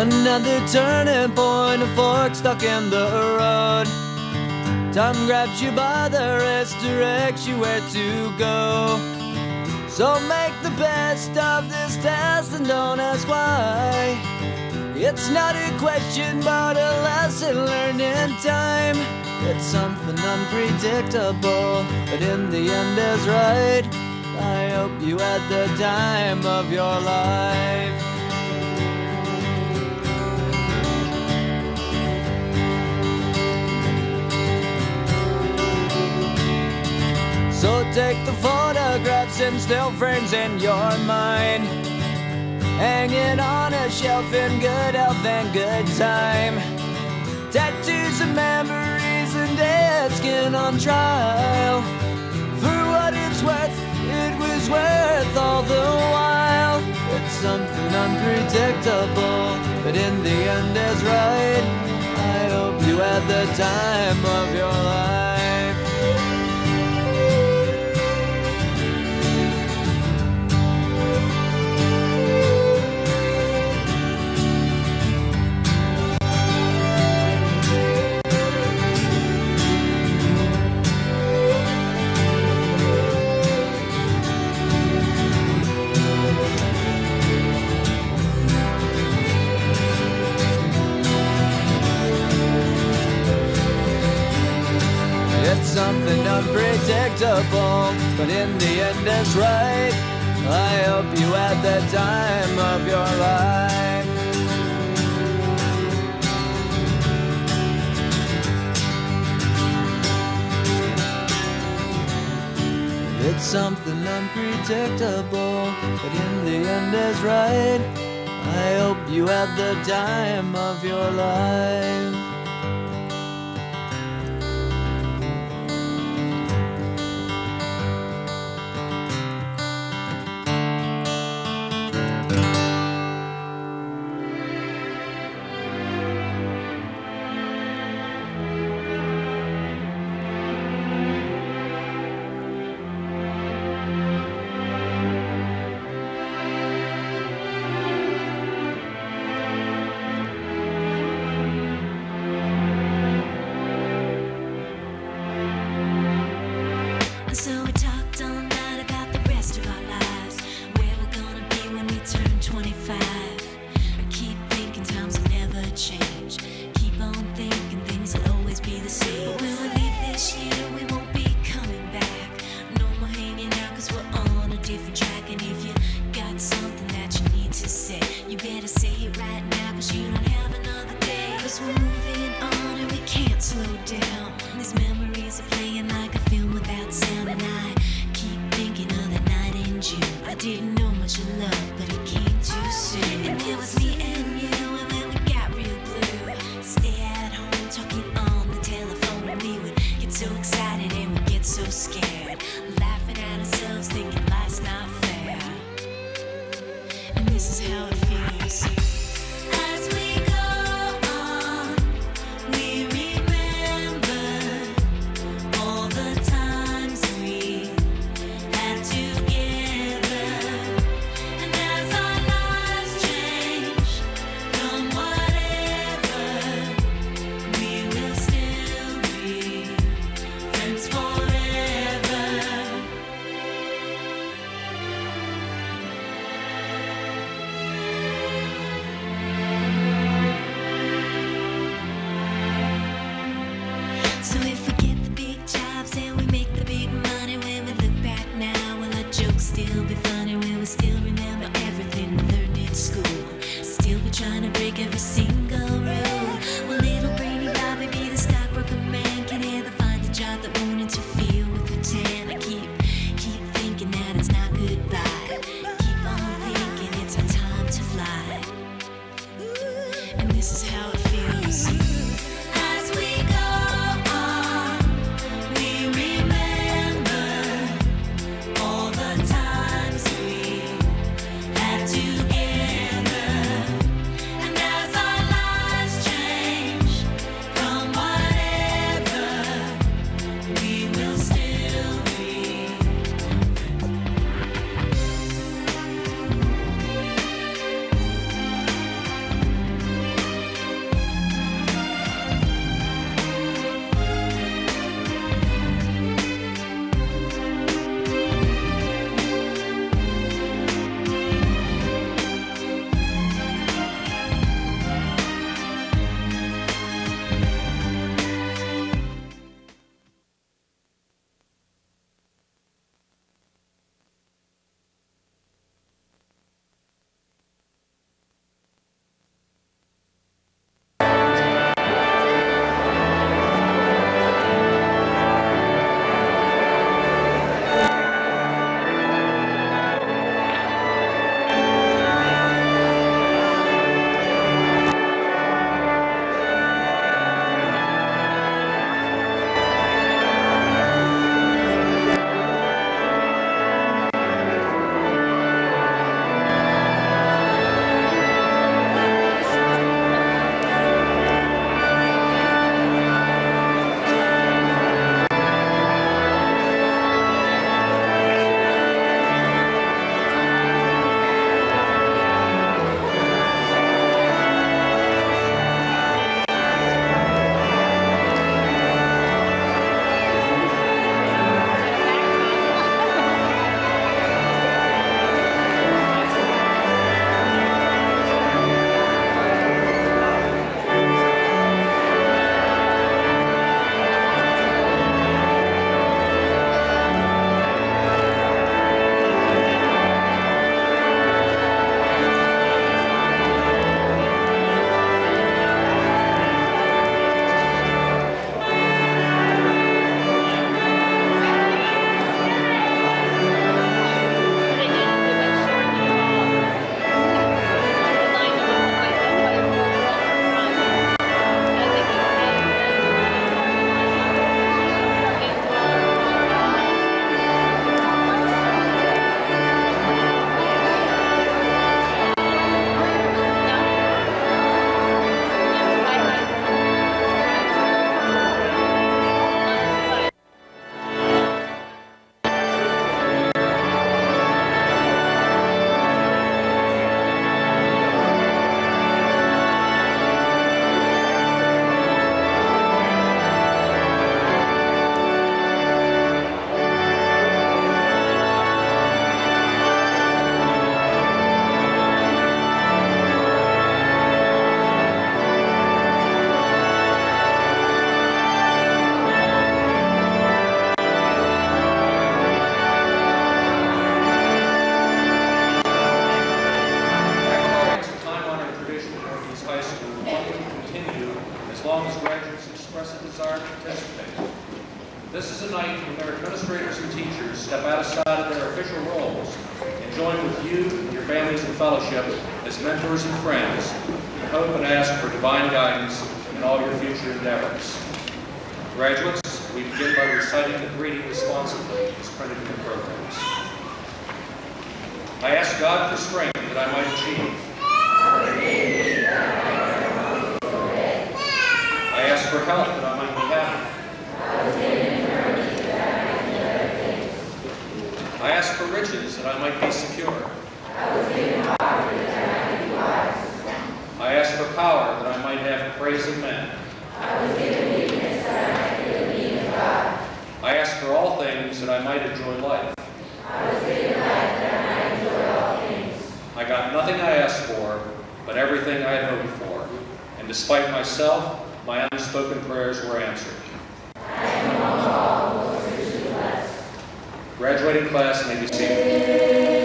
Another turning point, a fork stuck in the road. Time grabs you by the wrist, directs you where to go. So make the best of this test and don't ask why. It's not a question but a lesson learned in time. It's something unpredictable, but in the end is right. I hope you had the time of your life. So take the photographs and still frames in your mind, hanging on a shelf in good health and good time. Tattoos of memories and dead skin on trial. For what it's worth, it was worth all the while. It's something unpredictable, but in the end is right. I hope you had the time of your life. It's something unpredictable, but in the end it's right. I hope you had the time of your life. It's something unpredictable, but in the end is right. I hope you had the time of your life. So we talked all night about the rest of our lives, where we're gonna be when we turn 25. I keep thinking times will never change. Keep on thinking things will always be the same. But when we leave this year, we won't be coming back. No more hanging out 'cause we're on a different track. And if you got something that you need to say, you better say it right now 'cause you don't have another day. 'Cause we're moving on and we can't slow down. These memories are playing like a film without sound. And I keep thinking of the night in June. I didn't know much of love, but it came too soon. And it was me and you, and then we got real blue. Stay at home talking on the telephone, and we would get so excited and we'd get so scared, laughing at ourselves thinking life's not fair. And this is how it feels. As we go on, we remember participate. This is a night when their administrators and teachers step outside of their official roles and join with you, your families, and fellowship as mentors and friends in hope and ask for divine guidance in all your future endeavors. Graduates, we begin by reciting the greeting responsibly as printed in the programs. I ask God for strength that I might achieve. I ask for health that I might be happy. I ask for riches that I might be secure. I ask for power that I might have praise of men. I ask for all things that I might enjoy life. I got nothing I asked for, but everything I had hoped for. And despite myself, my unspoken prayers were answered. Graduating class may be seated.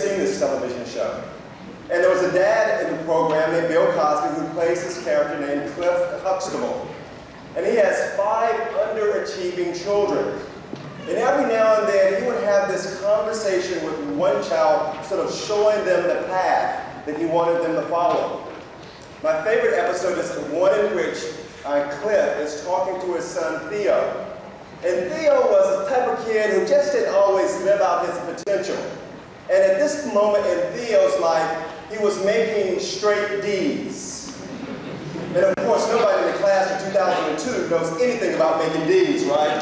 seen this television show. And there was a dad in the program named Bill Cosby who plays this character named Cliff Huxtable. And he has 5 underachieving children. And every now and then he would have this conversation with one child, sort of showing them the path that he wanted them to follow. My favorite episode is one in which Cliff is talking to his son Theo. And Theo was the type of kid who just didn't always live out his potential. And at this moment in Theo's life, he was making straight D's. And of course, nobody in the class in 2002 knows anything about making D's, right?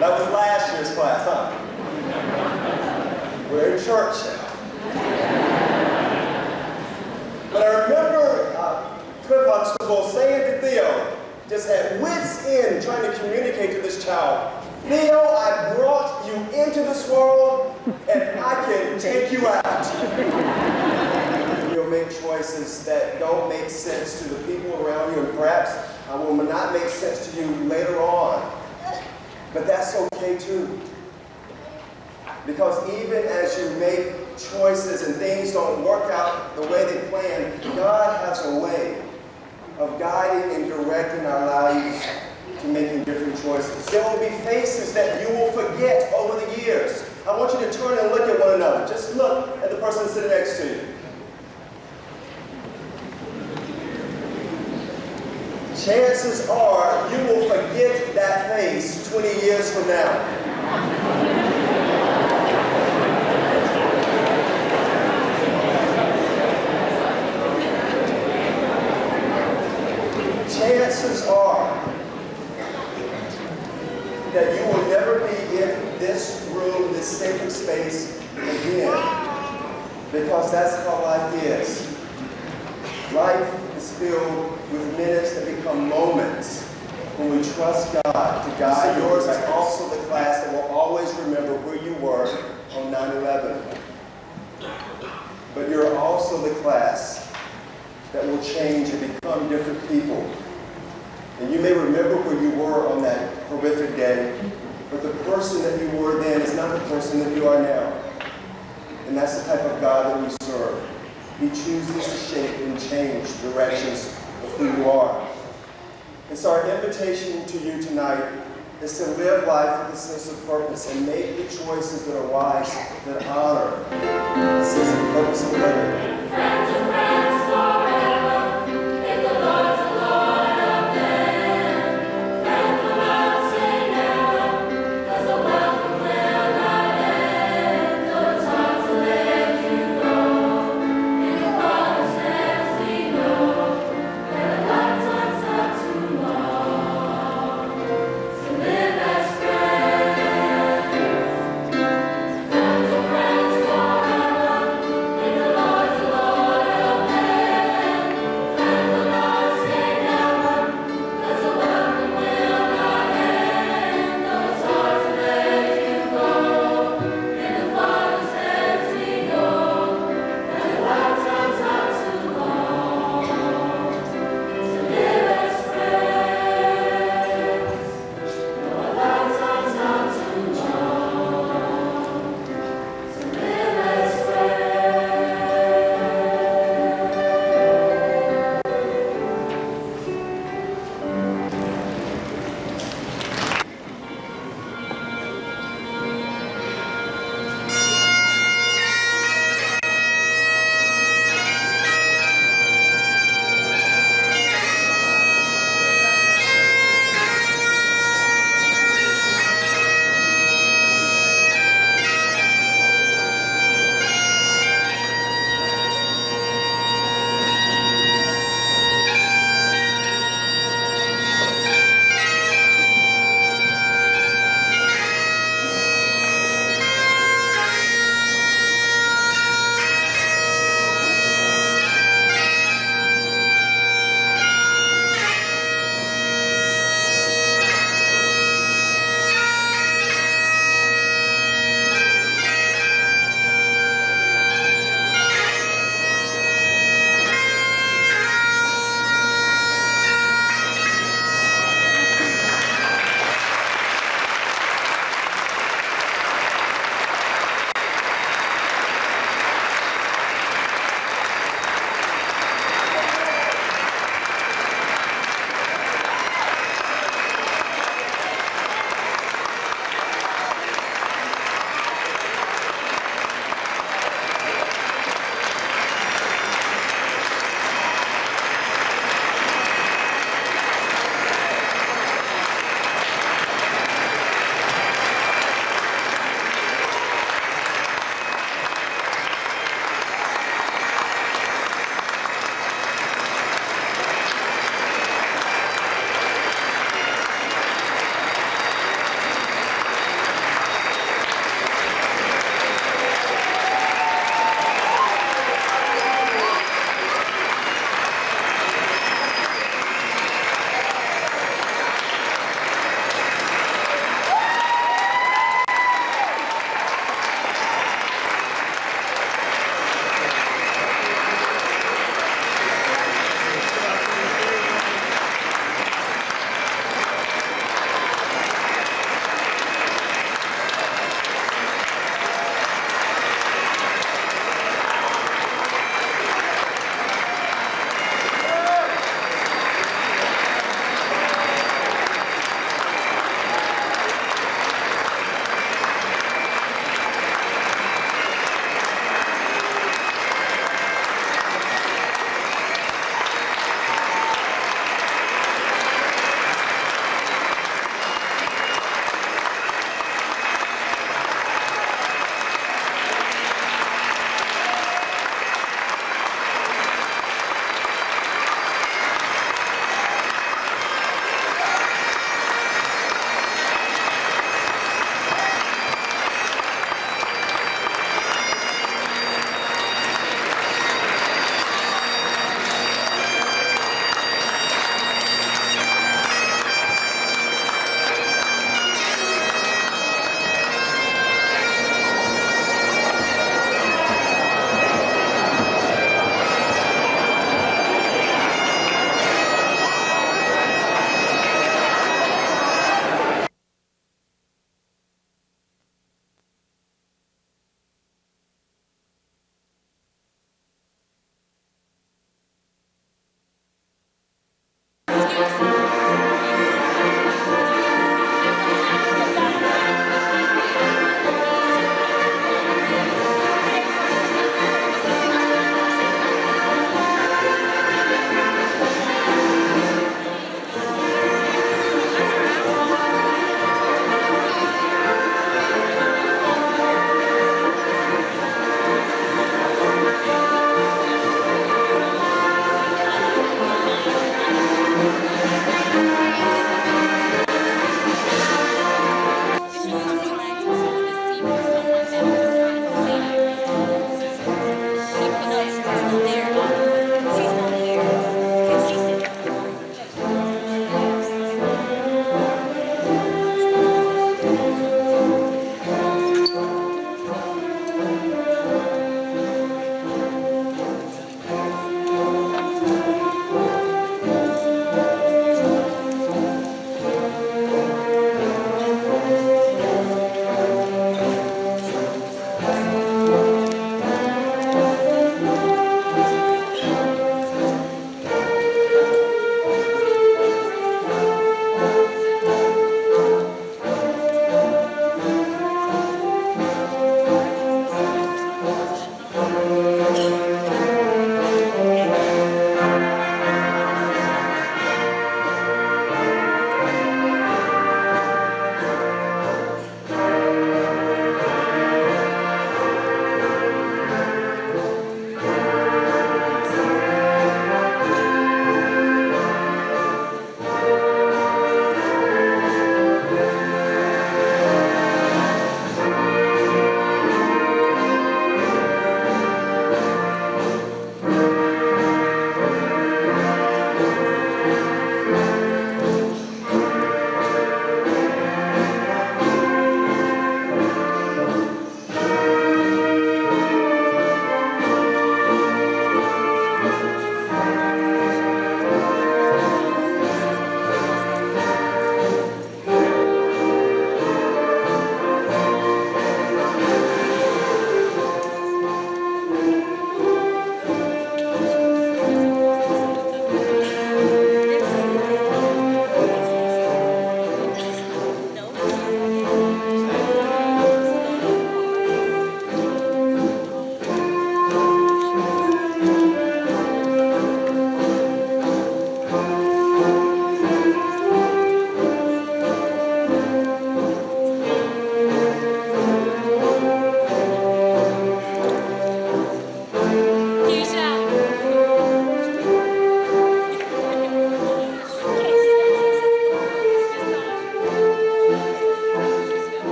That was last year's class, huh? We're in church now. But I remember Cliff Huxtable saying to Theo, just had wits end trying to communicate to this child, Theo, I brought you into this world, and I can take you out. You'll make choices that don't make sense to the people around you, and perhaps will not make sense to you later on. But that's okay too. Because even as you make choices and things don't work out the way they plan, God has a way of guiding and directing our lives to making different choices. There will be faces that you will forget over the years. I want you to turn and look at one another. Just look at the person sitting next to you. Chances are you will forget that face 20 years from now. Chances are that you will never be in this room, this sacred space again, because that's how life is. Life is filled with minutes that become moments when we trust God to guide. Yours is also the class that will always remember where you were on 9/11. But you're also the class that will change and become different people. And you may remember where you were on that horrific day, but the person that you were then is not the person that you are now. And that's the type of God that we serve. He chooses to shape and change directions of who you are. And so our invitation to you tonight is to live life with a sense of purpose and make the choices that are wise, that honor the sense of purpose of living. Friends of friends forever, if the Lord's the Lord of them. Friends will not say never, 'cause the welcome will not end. Though it's hard to let you go, in the Father's hands we know that a lifetime's not too long to live as friends. Friends of friends forever, in the Lord's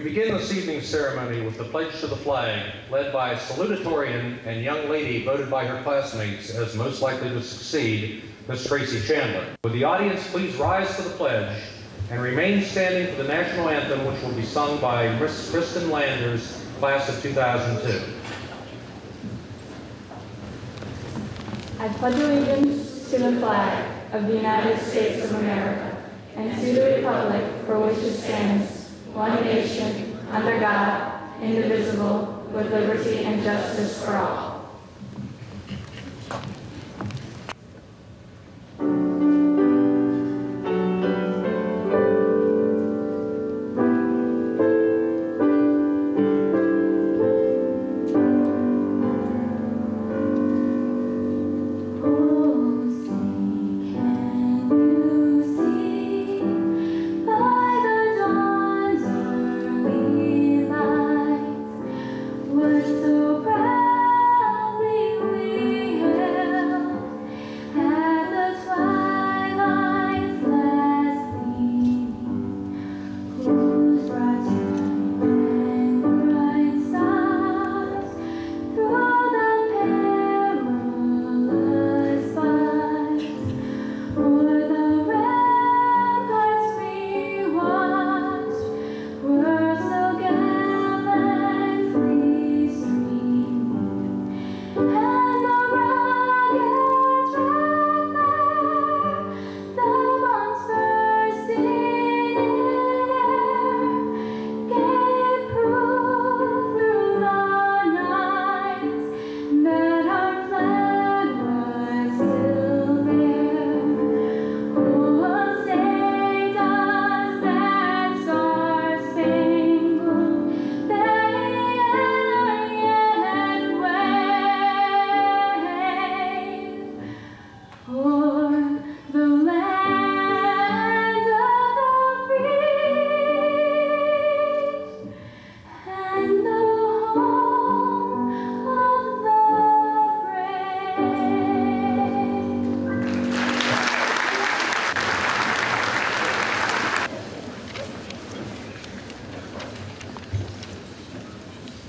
begin this evening's ceremony with the pledge to the flag, led by a salutatorian and young lady voted by her classmates as most likely to succeed, Miss Tracy Chandler. Would the audience please rise to the pledge and remain standing for the national anthem, which will be sung by Miss Kristen Landers, class of 2002. I pledge allegiance to the flag of the United States of America and to the republic for which it stands, one nation, under God, indivisible, with liberty and justice for all.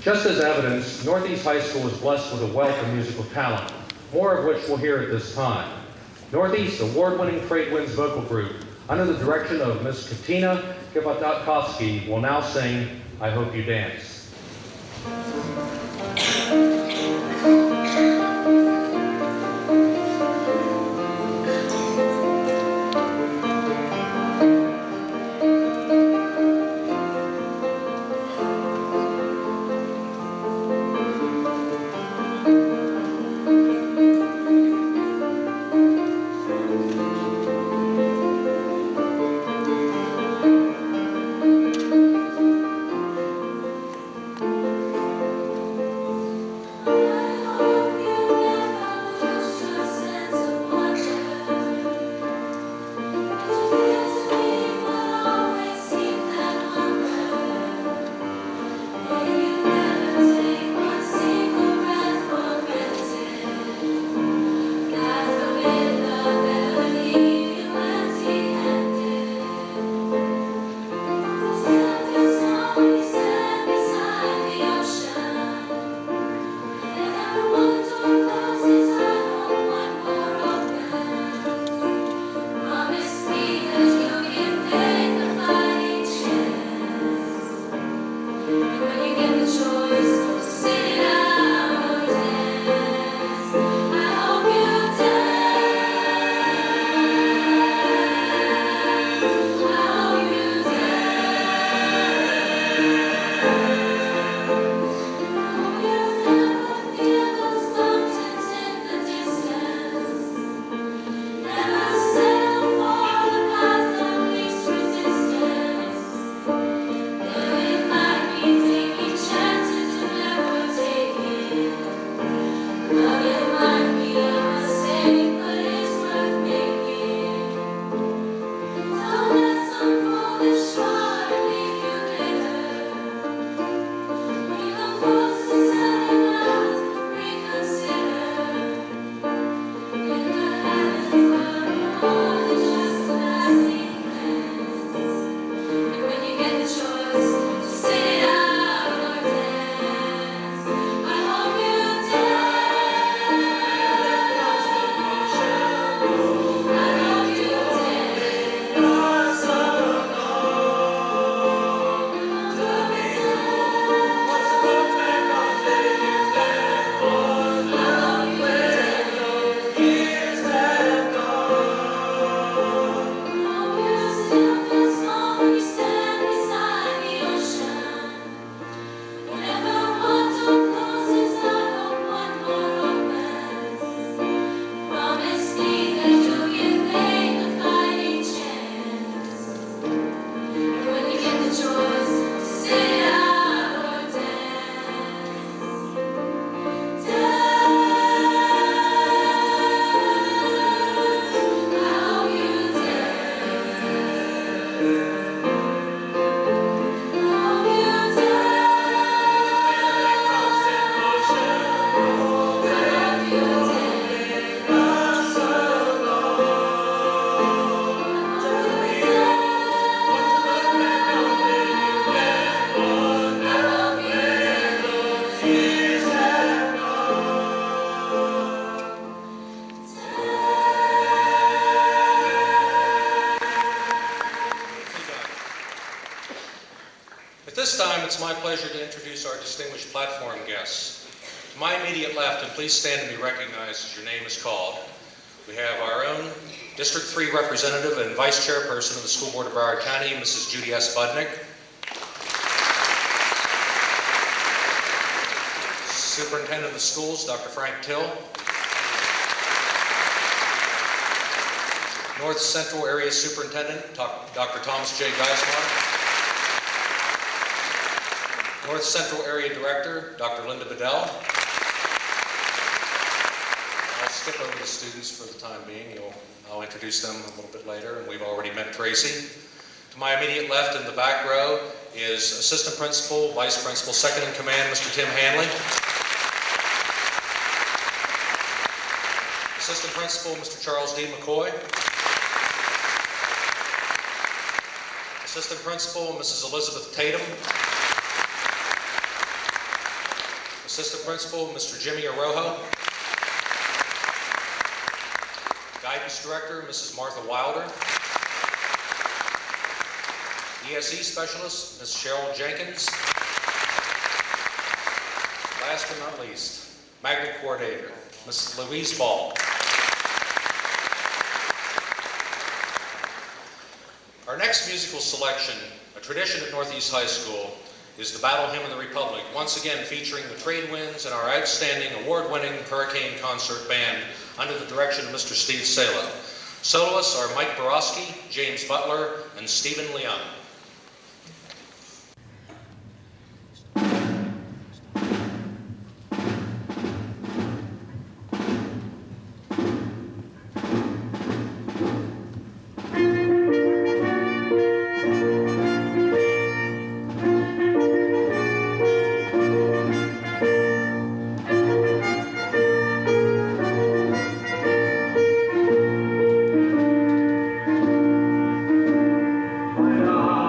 Just as evidence, Northeast High School is blessed with a wealth of musical talent, more of which we'll hear at this time. Northeast award-winning Trade Winds vocal group, under the direction of Miss Katina Kivatakovsky, will now sing I Hope You Dance. pleasure to introduce our distinguished platform guests. To my immediate left, and please stand and be recognized as your name is called, we have our own District 3 representative and vice chairperson of the School Board of Broward County, Mrs. Judy S. Budnick. Superintendent of the schools, Dr. Frank Till. North Central Area Superintendent, Dr. Thomas J. Geismar. North Central Area Director, Dr. Linda Bedell. I'll skip over the students for the time being. I'll introduce them a little bit later, and we've already met Tracy. To my immediate left in the back row is Assistant Principal, Vice Principal, Second in Command, Mr. Tim Hanley. Assistant Principal, Mr. Charles D. McCoy. Assistant Principal, Mrs. Elizabeth Tatum. Assistant Principal, Mr. Jimmy Arojo. Guidance Director, Mrs. Martha Wilder. ESE Specialist, Ms. Cheryl Jenkins. Last but not least, Magnet Coordinator, Ms. Louise Ball. Our next musical selection, a tradition at Northeast High School, is the Battle Hymn of the Republic, once again featuring the trade winds and our outstanding award-winning Hurricane Concert Band under the direction of Mr. Steve Sala. Soloists are Mike Borowski, James Butler, and Stephen Leon. Bye.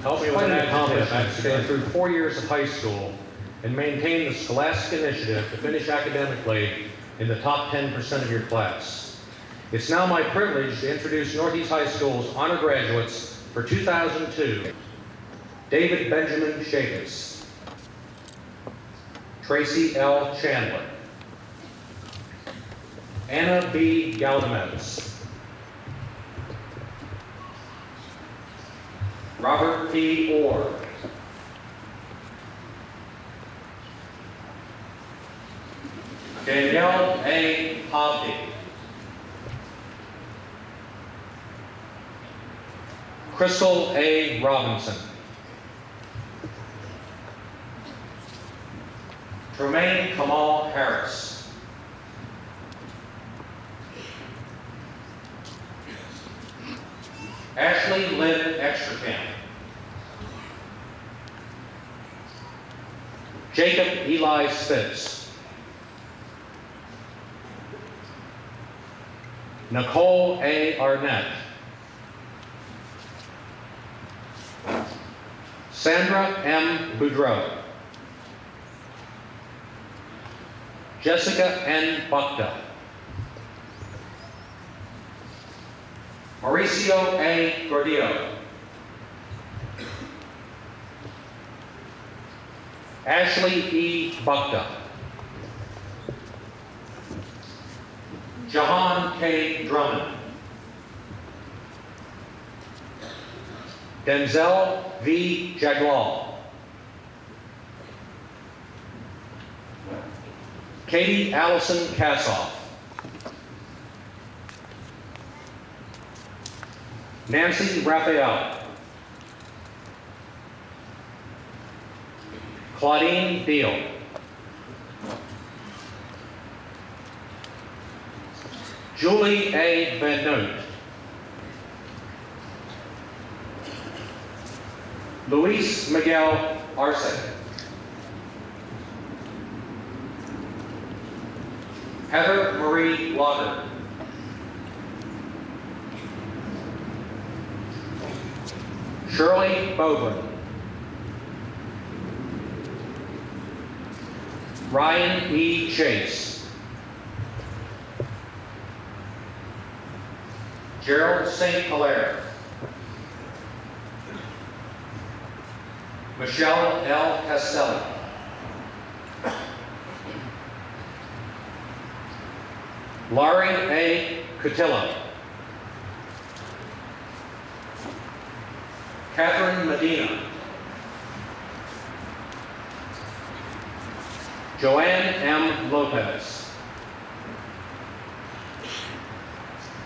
help me with an accomplishment to go through 4 years of high school and maintain the scholastic initiative to finish academically in the top 10% of your class. It's now my privilege to introduce Northeast High School's honor graduates for 2002. David Benjamin Chavis, Tracy L. Chandler, Anna B. Galdamez, Robert P. Orr, Danielle A. Hovde, Crystal A. Robinson, Tremaine Kamal Harris, Ashley Lynn Extracamp, Jacob Eli Spitz, Nicole A. Arnett, Sandra M. Boudreau, Jessica N. Buckta, Mauricio A. Gordillo, Ashley E. Buckta, Jahan K. Drummond, Denzel V. Jaglal, Katie Allison Kassoff, Nancy Raphael, Claudine Deal, Julie A. Van Noot, Luis Miguel Arce, Heather Marie Lauder, Shirley Bowman, Ryan E. Chase, Gerald St. Hilaire, Michelle L. Castelli, Laurie A. Cotillo, Catherine Medina, Joanne M. Lopez,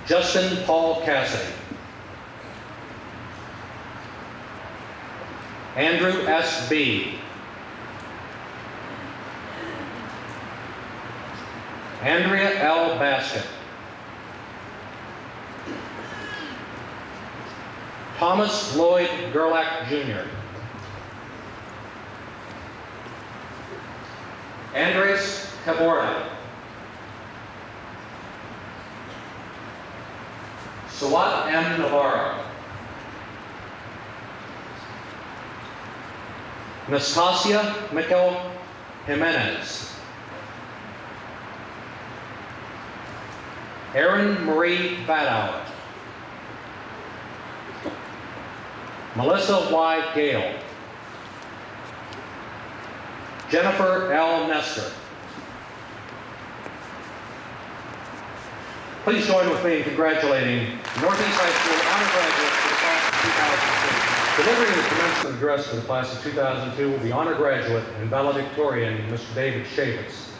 Justin Paul Cassidy, Andrew S. B., Andrea L. Basket, Thomas Lloyd Gerlach Jr., Andres Caborda, Sawat M. Navarro, Nastasia Mikel Jimenez, Erin Marie Vadauer, Melissa Y. Gale, Jennifer L. Nestor. Please join with me in congratulating Northeast High School honor graduates for the class of 2002. Delivering the commencement address for the class of 2002 will be honor graduate and valedictorian Mr. David Chavis.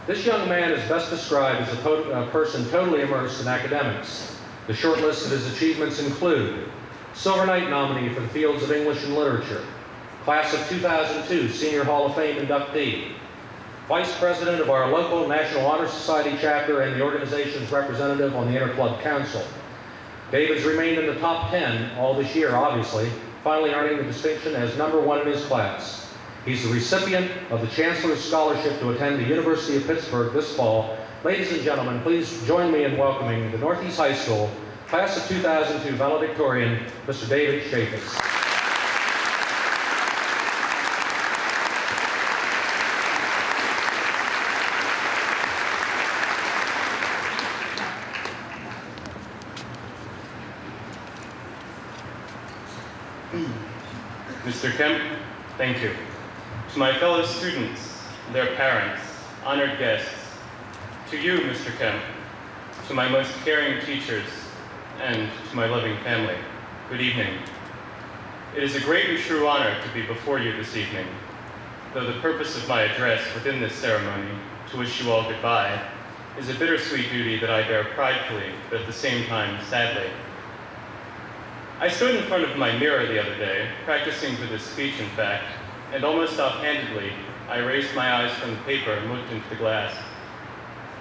This young man is best described as a person totally immersed in academics. The short list of his achievements include Silver Knight nominee for the fields of English and Literature, Class of 2002 Senior Hall of Fame inductee, Vice President of our local National Honor Society chapter and the organization's representative on the Interclub Council. David's remained in the top 10 all this year, obviously, finally earning the distinction as #1 in his class. He's the recipient of the Chancellor's Scholarship to attend the University of Pittsburgh this fall. Ladies and gentlemen, please join me in welcoming the Northeast High School Class of 2002 valedictorian, Mr. David Chavis. Mr. Kemp, thank you. To my fellow students, their parents, honored guests, to you, Mr. Kemp, to my most caring teachers, and to my loving family, good evening. It is a great and true honor to be before you this evening, though the purpose of my address within this ceremony, to wish you all goodbye, is a bittersweet duty that I bear pridefully, but at the same time, sadly. I stood in front of my mirror the other day, practicing for this speech, in fact, and almost offhandedly, I raised my eyes from the paper and looked into the glass.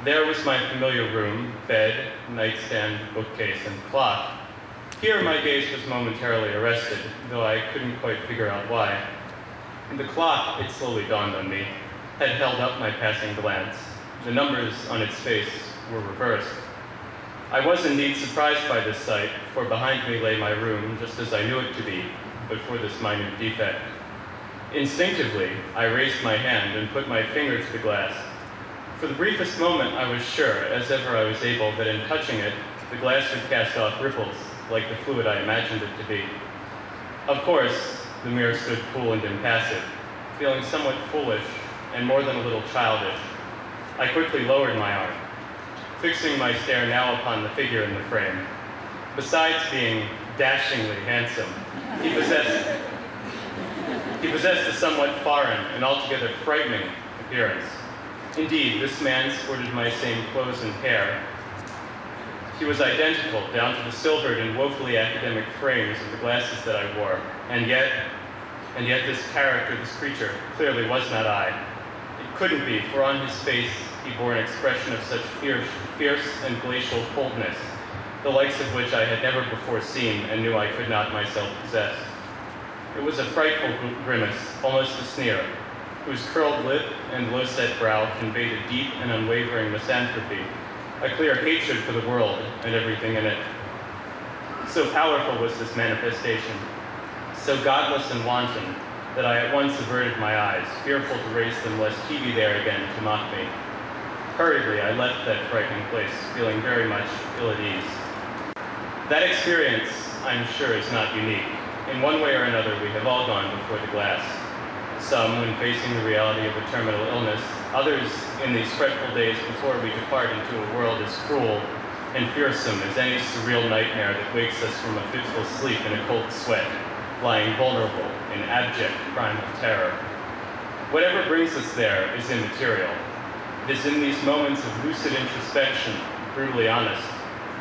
There was my familiar room, bed, nightstand, bookcase, and clock. Here my gaze was momentarily arrested, though I couldn't quite figure out why. The clock, it slowly dawned on me, had held up my passing glance. The numbers on its face were reversed. I was indeed surprised by this sight, for behind me lay my room, just as I knew it to be, but for this minute defect. Instinctively, I raised my hand and put my finger to the glass. For the briefest moment, I was sure, as ever I was able, that in touching it, the glass would cast off ripples, like the fluid I imagined it to be. Of course, the mirror stood cool and impassive, feeling somewhat foolish and more than a little childish. I quickly lowered my arm, fixing my stare now upon the figure in the frame. Besides being dashingly handsome, he possessed a somewhat foreign and altogether frightening appearance. Indeed, this man sported my same clothes and hair. He was identical down to the silvered and woefully academic frames of the glasses that I wore, and yet this character, this creature, clearly was not I. It couldn't be, for on his face he bore an expression of such fierce and glacial coldness, the likes of which I had never before seen and knew I could not myself possess. It was a frightful grimace, almost a sneer, whose curled lip and low-set brow conveyed a deep and unwavering misanthropy, a clear hatred for the world and everything in it. So powerful was this manifestation, so godless and wanton, that I at once averted my eyes, fearful to raise them lest he be there again to mock me. Hurriedly, I left that frightening place, feeling very much ill at ease. That experience, I'm sure, is not unique. In one way or another, we have all gone before the glass. Some when facing the reality of a terminal illness, others in these fretful days before we depart into a world as cruel and fearsome as any surreal nightmare that wakes us from a fitful sleep in a cold sweat, lying vulnerable in abject primal terror. Whatever brings us there is immaterial. It is in these moments of lucid introspection, brutally honest,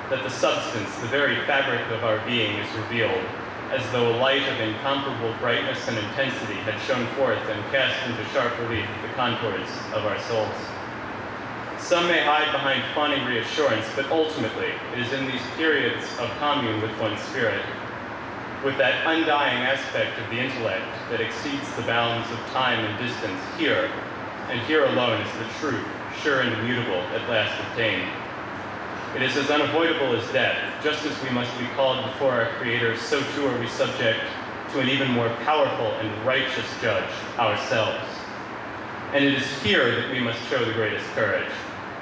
that the substance, the very fabric of our being is revealed, as though a light of incomparable brightness and intensity had shone forth and cast into sharp relief the contours of our souls. Some may hide behind fawning reassurance, but ultimately it is in these periods of commune with one's spirit, with that undying aspect of the intellect that exceeds the bounds of time and distance, here, and here alone is the truth, sure and immutable, at last obtained. It is as unavoidable as death. Just as we must be called before our Creator, so too are we subject to an even more powerful and righteous judge, ourselves. And it is here that we must show the greatest courage.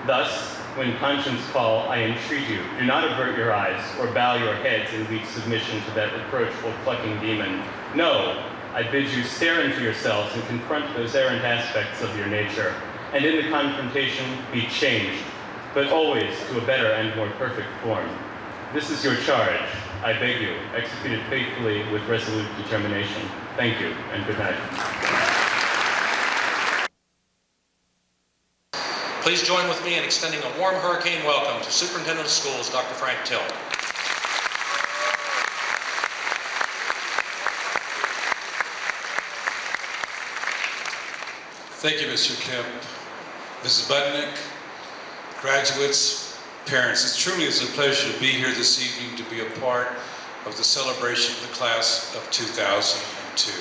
Thus, when conscience call, I entreat you, do not avert your eyes or bow your heads in weak submission to that reproachful plucking demon. No, I bid you stare into yourselves and confront those errant aspects of your nature, and in the confrontation be changed, but always to a better and more perfect form. This is your charge. I beg you, execute it faithfully with resolute determination. Thank you, and good night. Please join with me in extending a warm hurricane welcome to Superintendent of Schools, Dr. Frank Till. Thank you, Mr. Kemp, Mrs. Budnick, graduates, parents. It truly is a pleasure to be here this evening to be a part of the celebration of the class of 2002.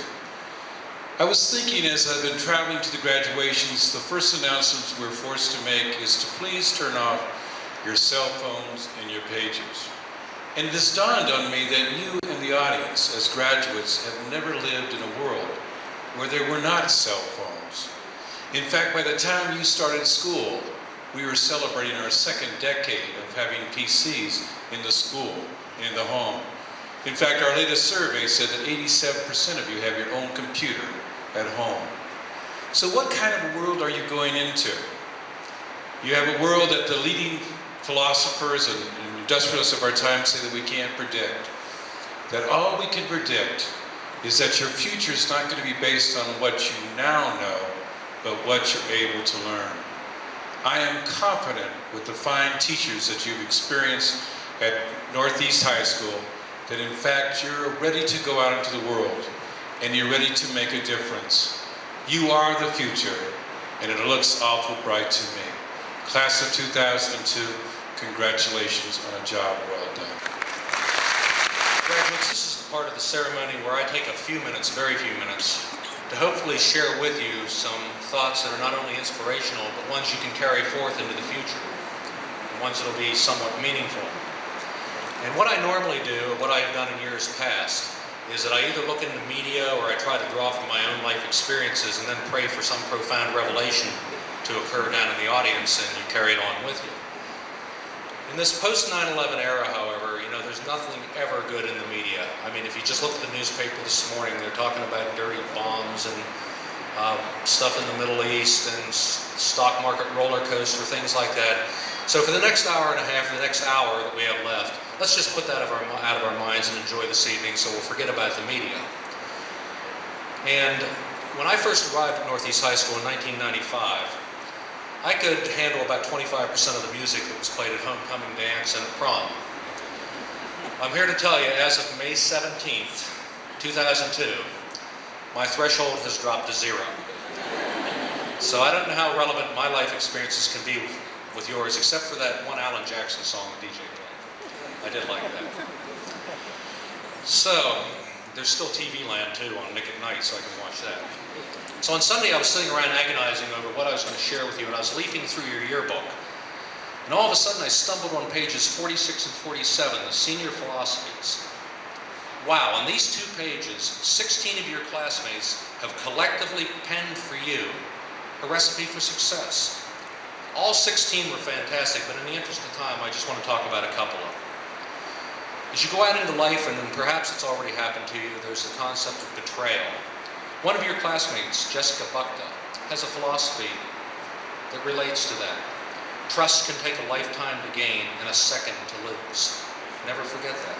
I was thinking as I've been traveling to the graduations, the first announcement we're forced to make is to please turn off your cell phones and your pagers. And it has dawned on me that you in the audience as graduates have never lived in a world where there were not cell phones. In fact, by the time you started school, we were celebrating our second decade of having PCs in the school, in the home. In fact, our latest survey said that 87% of you have your own computer at home. So what kind of a world are you going into? You have a world that the leading philosophers and industrialists of our time say that we can't predict. That all we can predict is that your future is not going to be based on what you now know, but what you're able to learn. I am confident with the fine teachers that you've experienced at Northeast High School that in fact you're ready to go out into the world and you're ready to make a difference. You are the future, and it looks awful bright to me. Class of 2002, congratulations on a job well done. Graduates, this is the part of the ceremony where I take a few minutes, very few minutes, to hopefully share with you some thoughts that are not only inspirational, but ones you can carry forth into the future, and ones that will be somewhat meaningful. And what I normally do, or what I have done in years past, is that I either look in the media or I try to draw from my own life experiences and then pray for some profound revelation to occur down in the audience, and you carry it on with you. In this post-9/11 era, however, there's nothing ever good in the media. I mean, if you just look at the newspaper this morning, they're talking about dirty bombs and stuff in the Middle East and stock market roller coaster, things like that. So for the next hour and a half, the next hour that we have left, let's just put that out of our minds and enjoy this evening, so we'll forget about the media. And when I first arrived at Northeast High School in 1995, I could handle about 25% of the music that was played at homecoming dance and at prom. I'm here to tell you, as of May 17th, 2002, my threshold has dropped to 0. So I don't know how relevant my life experiences can be with yours, except for that one Alan Jackson song the DJ played. I did like that. So, there's still TV Land too on Nick at Night, so I can watch that. So on Sunday I was sitting around agonizing over what I was going to share with you, and I was leafing through your yearbook. And all of a sudden I stumbled on pages 46 and 47, the senior philosophies. Wow, on these 2 pages, 16 of your classmates have collectively penned for you a recipe for success. All 16 were fantastic, but in the interest of time, I just want to talk about a couple of them. As you go out into life, and perhaps it's already happened to you, there's the concept of betrayal. One of your classmates, Jessica Buckta, has a philosophy that relates to that. Trust can take a lifetime to gain and a second to lose. Never forget that.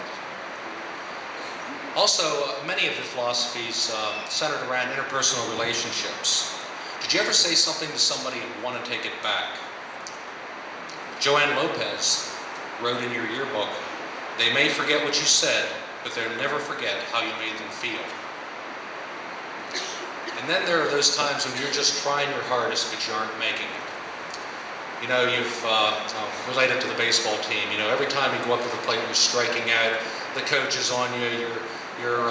Also, many of the philosophies centered around interpersonal relationships. Did you ever say something to somebody and want to take it back? Joanne Lopez wrote in your yearbook, "They may forget what you said, but they'll never forget how you made them feel." And then there are those times when you're just trying your hardest, but you aren't making it. You've related to the baseball team. Every time you go up to the plate, you're striking out. The coach is on you. Your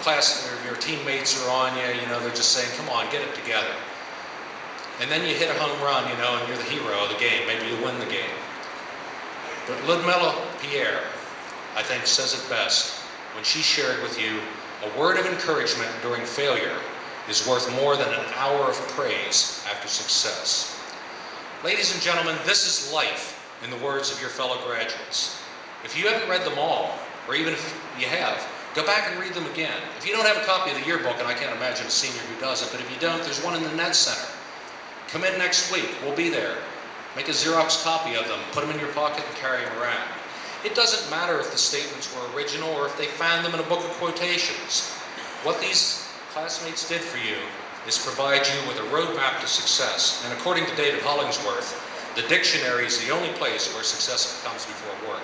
class, your teammates are on you. They're just saying, "Come on, get it together." And then you hit a home run, and you're the hero of the game. Maybe you win the game. But Ludmilla Pierre, I think, says it best when she shared with you, "A word of encouragement during failure is worth more than an hour of praise after success." Ladies and gentlemen, this is life, in the words of your fellow graduates. If you haven't read them all, or even if you have, go back and read them again. If you don't have a copy of the yearbook, and I can't imagine a senior who doesn't, but if you don't, there's one in the Net Center. Come in next week, we'll be there. Make a Xerox copy of them, put them in your pocket and carry them around. It doesn't matter if the statements were original or if they found them in a book of quotations. What these classmates did for you is provide you with a roadmap to success. And according to David Hollingsworth, the dictionary is the only place where success comes before work.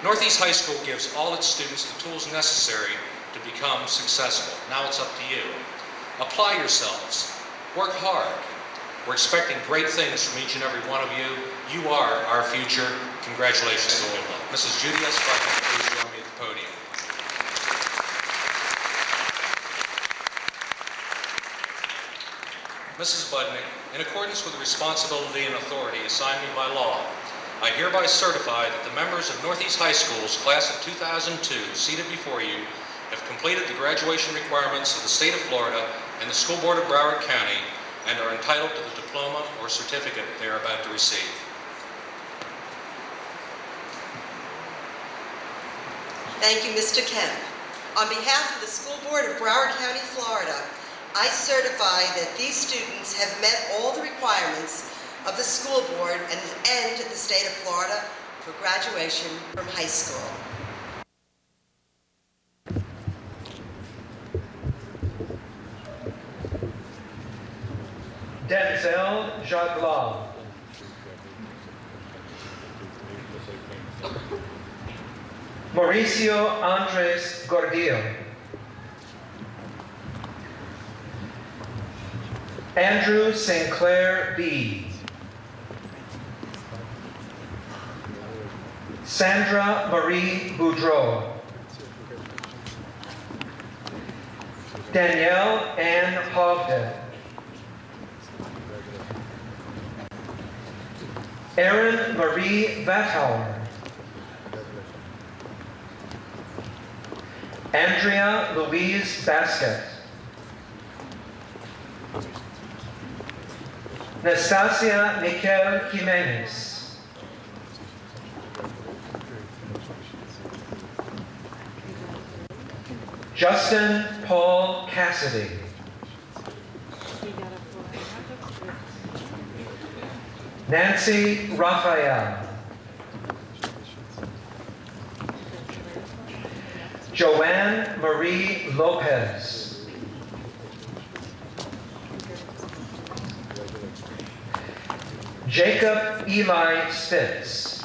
Northeast High School gives all its students the tools necessary to become successful. Now it's up to you. Apply yourselves. Work hard. We're expecting great things from each and every one of you. You are our future. Congratulations to all of them. Mrs. Judy S. Buckman, please join me at the podium. Mrs. Budnick, in accordance with the responsibility and authority assigned me by law, I hereby certify that the members of Northeast High School's class of 2002 seated before you have completed the graduation requirements of the state of Florida and the School Board of Broward County and are entitled to the diploma or certificate they are about to receive. Thank you, Mr. Kemp. On behalf of the School Board of Broward County, Florida, I certify that these students have met all the requirements of the school board and the state of Florida for graduation from high school. Denzel Jaglaw. Mauricio Andres Gordillo. Andrew Sinclair B. Sandra Marie Boudreau. Danielle Ann Hovden. Erin Marie Vathauer. Andrea Louise Basket. Nastasia Miquel Jimenez. Justin Paul Cassidy. Nancy Raphael. Joanne Marie Lopez. Jacob Eli Spitz.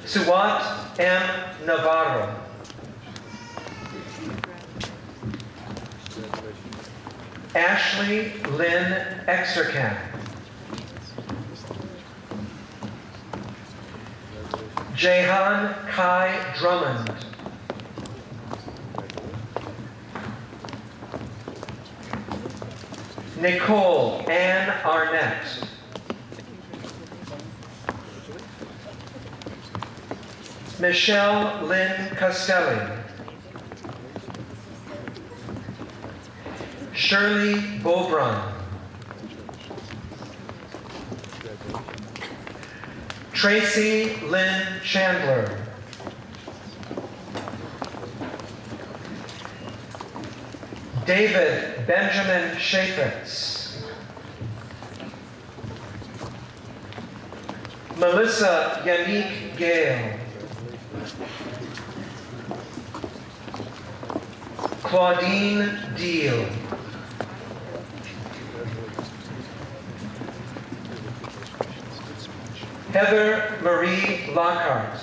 Suwat M. Navarro. Ashley Lynn Exerkamp. Jehan Kai Drummond. Nicole Ann Arnett. Michelle Lynn Costelli. Shirley Beaubrun. Tracy Lynn Chandler. David Benjamin Chaffetz. Melissa Yannick Gale. Claudine Deal. Heather Marie Lockhart.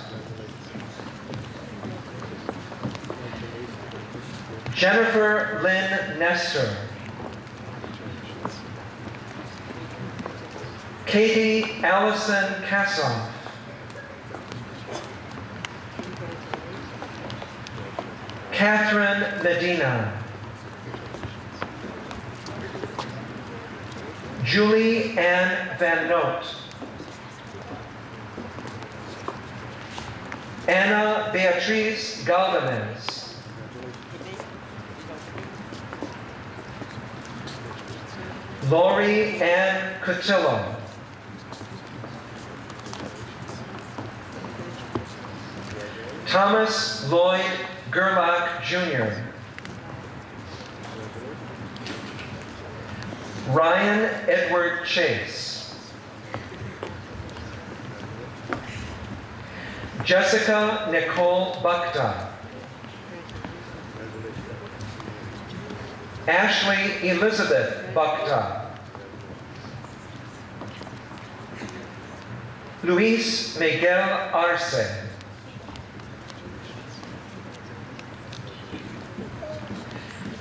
Jennifer Lynn Nestor. Katie Allison Kassoff. Catherine Medina. Julie Ann Van Noot. Anna Beatriz Galvanez. Lori Ann Cotillo. Thomas Lloyd Gerlach Jr. Ryan Edward Chase. Jessica Nicole Bukta. Ashley Elizabeth Bukta. Luis Miguel Arce.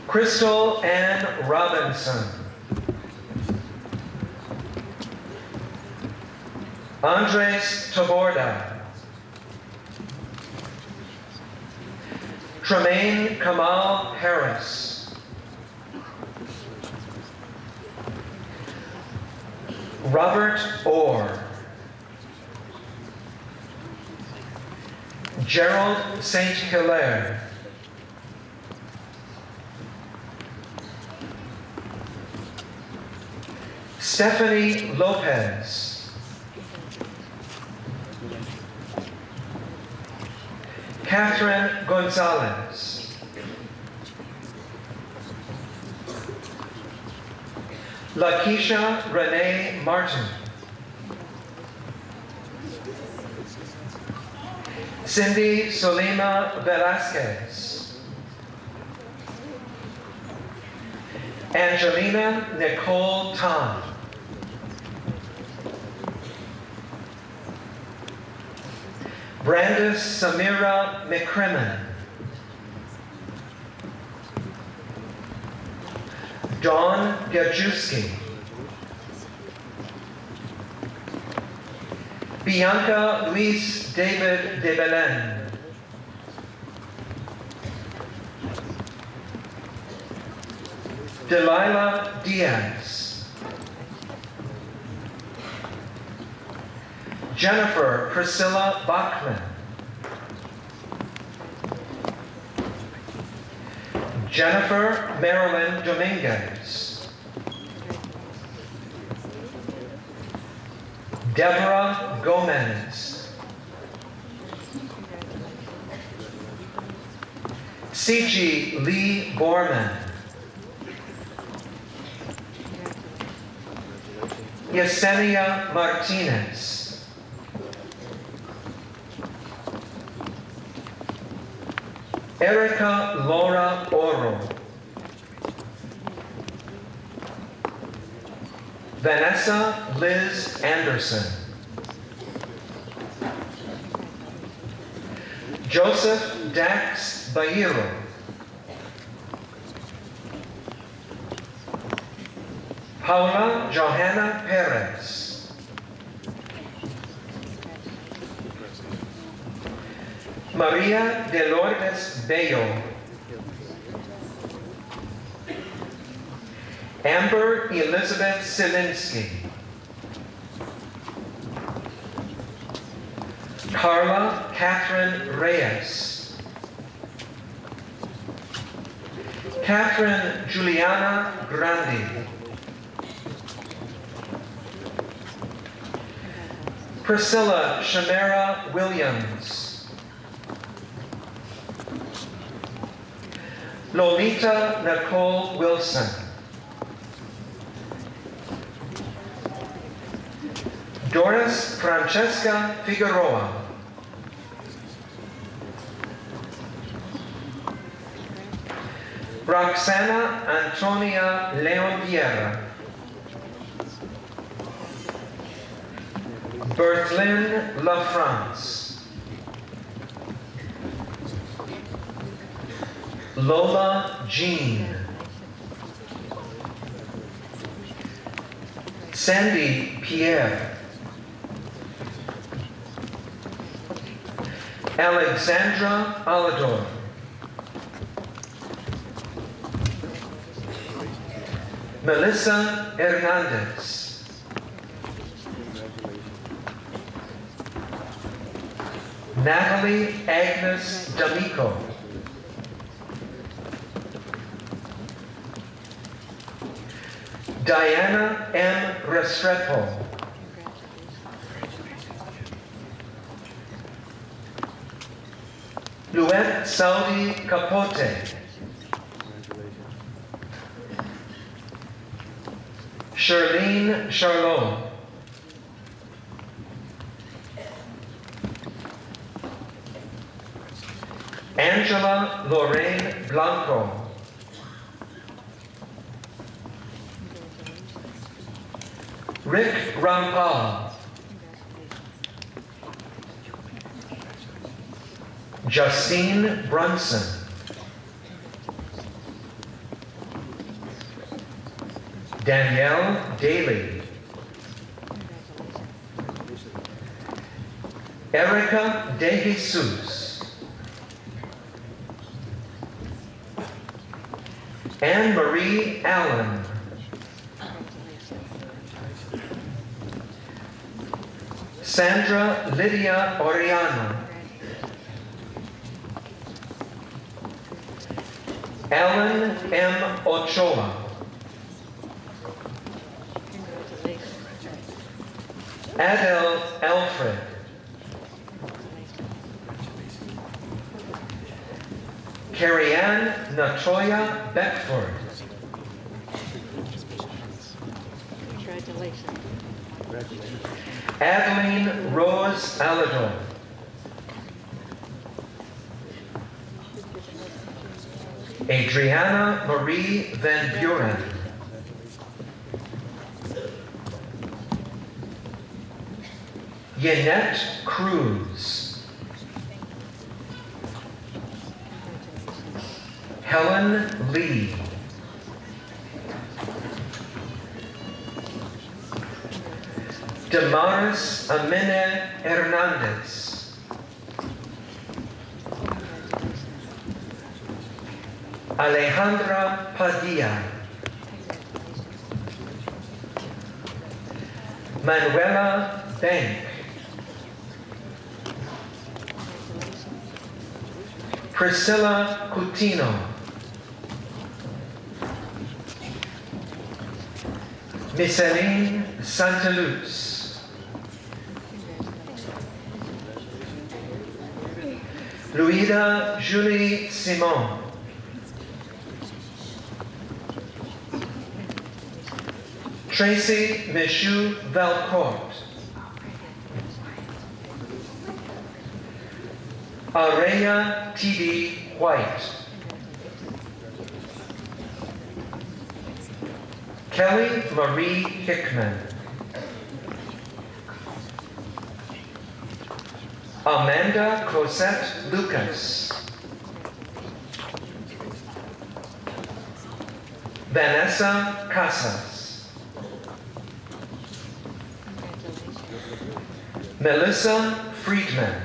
Crystal Ann Robinson. Andres Taborda. Tremaine Kamal Harris. Robert Orr. Gerald St. Hilaire. Stephanie Lopez. Catherine Gonzalez. Lakeisha Renee Martin. Cindy Solima Velasquez. Angelina Nicole Tom. Brandis Samira McCrimmon. Dawn Gajewski. Bianca Luis David de Belen. Delilah Diaz. Jennifer Priscilla Bachman. Jennifer Marilyn Dominguez. Deborah Gomez. C.G. Lee Borman. Yesenia Martinez. Erica Laura Oro. Vanessa Liz Anderson. Joseph Dax Bahiro. Paula Johanna Perez. Maria de Lourdes Bello. Amber Elizabeth Selinsky. Carla Catherine Reyes. Catherine Juliana Grandi. Priscilla Shamara Williams. Lolita Nicole Wilson. Doris Francesca Figueroa. Roxana Antonia Leon Vieira. Berthlyn LaFrance. Lola Jean. Sandy Pierre. Alexandra Alador. Melissa Hernandez. Natalie Agnes D'Amico. Diana M. Restrepo. Luette Saudi Capote. Charlene Charlot. Angela Lorraine Blanco. Rick Rampal. Justine Brunson. Danielle Daly. Erica De Jesus. Anne Marie Allen. Sandra Lydia Oriano. Alan M. Ochoa. Adele Alfred. Carrie-Ann Natoya Beckford. Adeline Rose Alador. Adriana Marie Van Buren. Yannette Cruz. Helen Lee. Damaris Amene Hernandez. Alejandra Padilla. Manuela Bank. Priscilla Coutinho. Misseline Santaluz. Luida Julie Simon. Tracy Michoud Valcourt. Aurelia T.D. White. Kelly Marie Hickman. Amanda Cosette Lucas. Vanessa Casas. Melissa Friedman.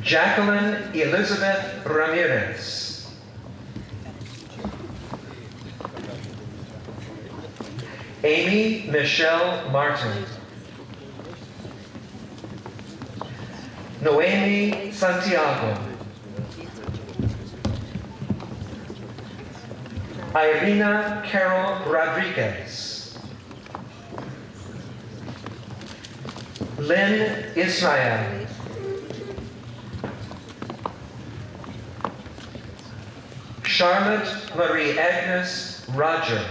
Jacqueline Elizabeth Ramirez. Amy Michelle Martin. Noemi Santiago. Irina Carol Rodriguez. Lynn Israel. Charlotte Marie Agnes Roger.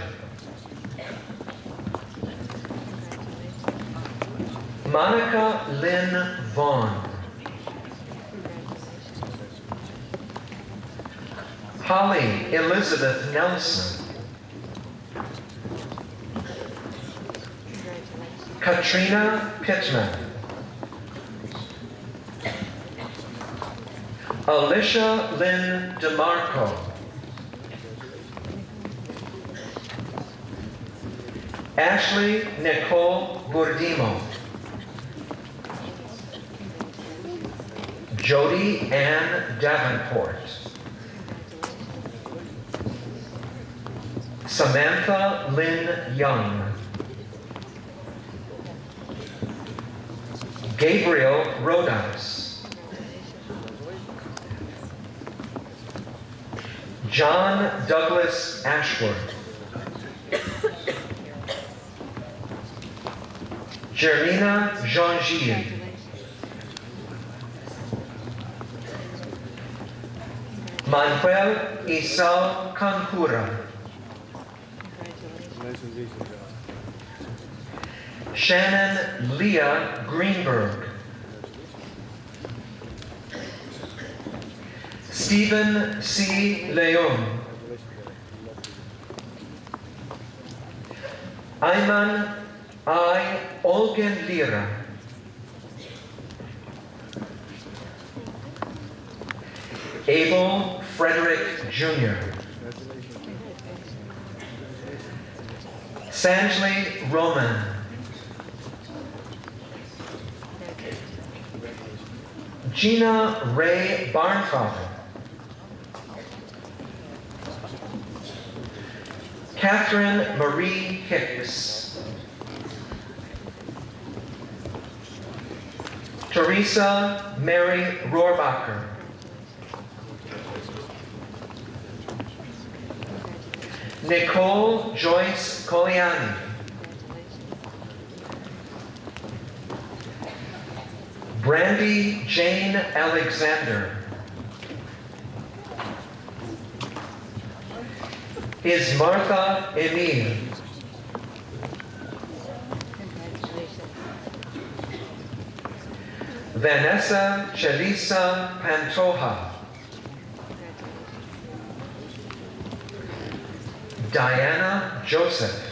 Monica Lynn Vaughn. Holly Elizabeth Nelson. Katrina Pittman. Alicia Lynn DeMarco. Ashley Nicole Bordimo. Jody Ann Davenport. Samantha Lynn Young. Gabriel Rodas. John Douglas Ashworth. Jermina Jean-Gilles. Manuel Isao Kanhura. Shannon Leah Greenberg. Stephen C. Leon. Ayman I. Olgen Lira. Abel Frederick Jr. Sanjli Roman. Gina Ray Barnfather. Catherine Marie Hicks. Teresa Mary Rohrbacher. Nicole Joyce Coliani. Brandy Jane Alexander. Is Martha Emile. Vanessa Chelisa Pantoja. Diana Joseph.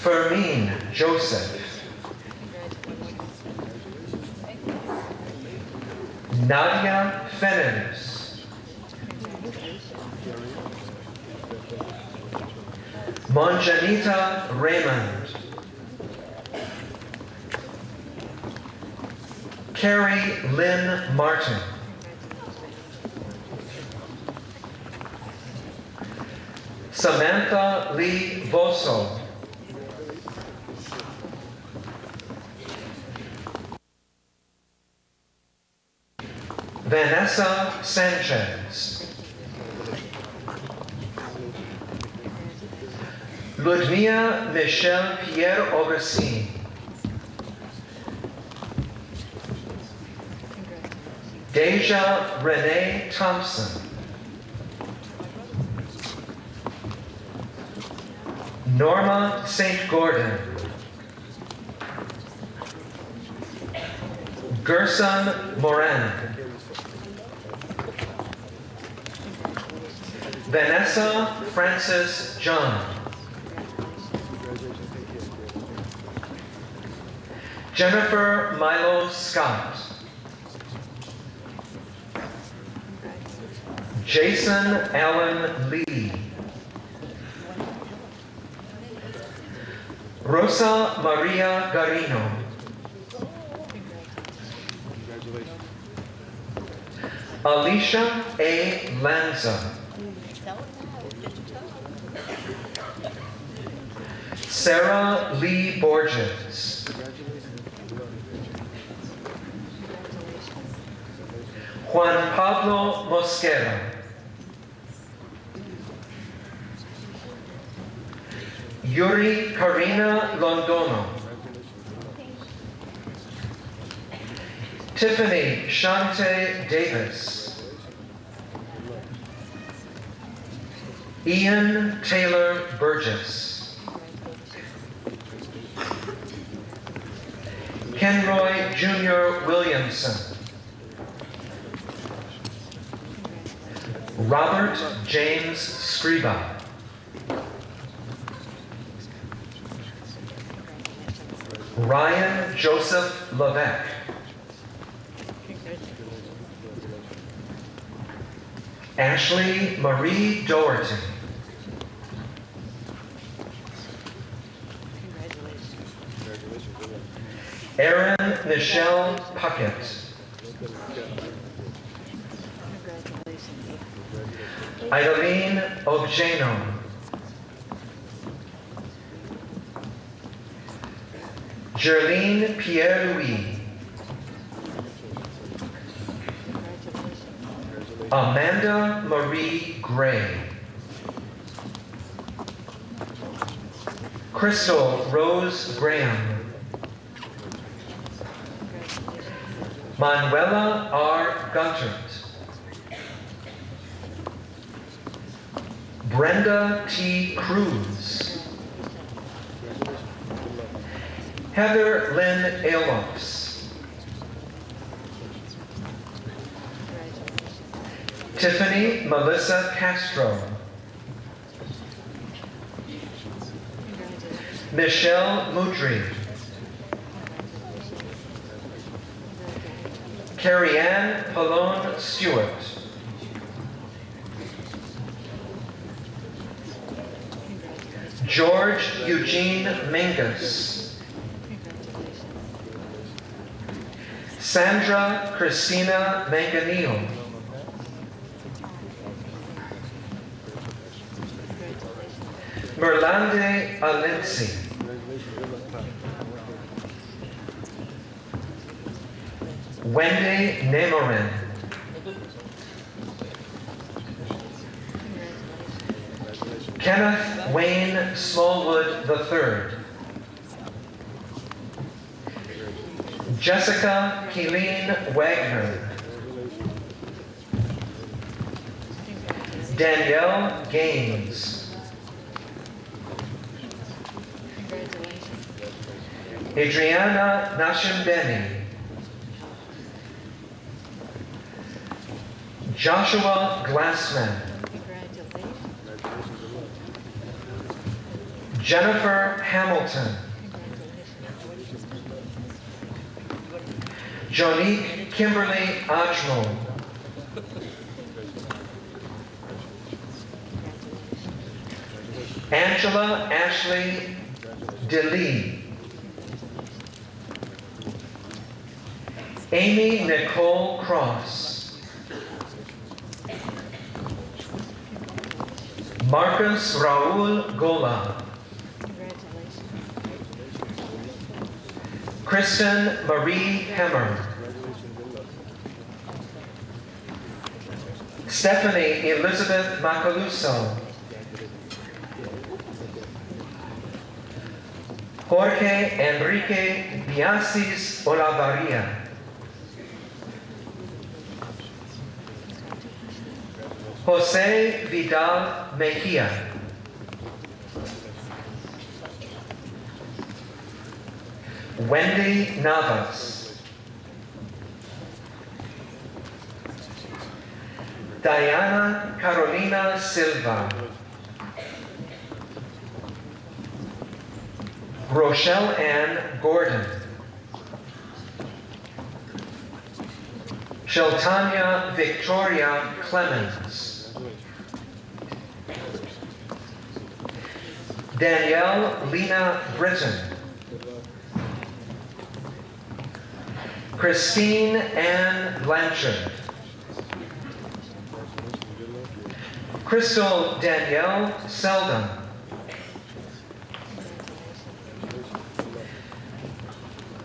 Fermine Joseph. Nadia Fennes. Monjanita Raymond. Carrie Lynn Martin. Samantha Lee Voso. Vanessa Sanchez. Ludmilla Michelle Pierre Augustine. Deja Renee Thompson. Norma St. Gordon. Gerson Moran. Vanessa Francis John. Jennifer Milo Scott. Jason Allen Lee. Rosa Maria Garino. Alicia A. Lanza. Sarah Lee Borges. Juan Pablo Mosquera. Yuri Karina Londono. Tiffany Shante Davis. Ian Taylor Burgess. Kenroy Jr. Williamson. Robert James Scriba. Ryan Joseph Levesque. Ashley Marie Doherty. Erin Michelle Puckett. Eileen Ogeno. Jerlene Pierre-Louis. Amanda Marie Gray. Crystal Rose Graham. Manuela R. Guntert. Brenda T. Cruz. Heather Lynn Alops. Tiffany Melissa Castro. Michelle Mudry. Carrie Ann Pallone Stewart. George Eugene Mingus. Sandra Christina Manganil. Merlande Alensi. Wendy Nemorin. Kenneth Wayne Smallwood III. Jessica Keeleen Wagner. Danielle Gaines. Adriana Nashimbeni. Joshua Glassman. Jennifer Hamilton. Jonique Kimberly Ajmo. Angela Ashley DeLee. Amy Nicole Cross. Marcus Raul Gola. Kristen Marie Hemmer. Stephanie Elizabeth Macaluso. Jorge Enrique Biasis Olavarria. Jose Vidal Mejia. Wendy Navas. Diana Carolina Silva. Rochelle Ann Gordon. Sheltanya Victoria Clemens. Danielle Lena Britton. Christine Ann Blanchard. Crystal Danielle Seldon.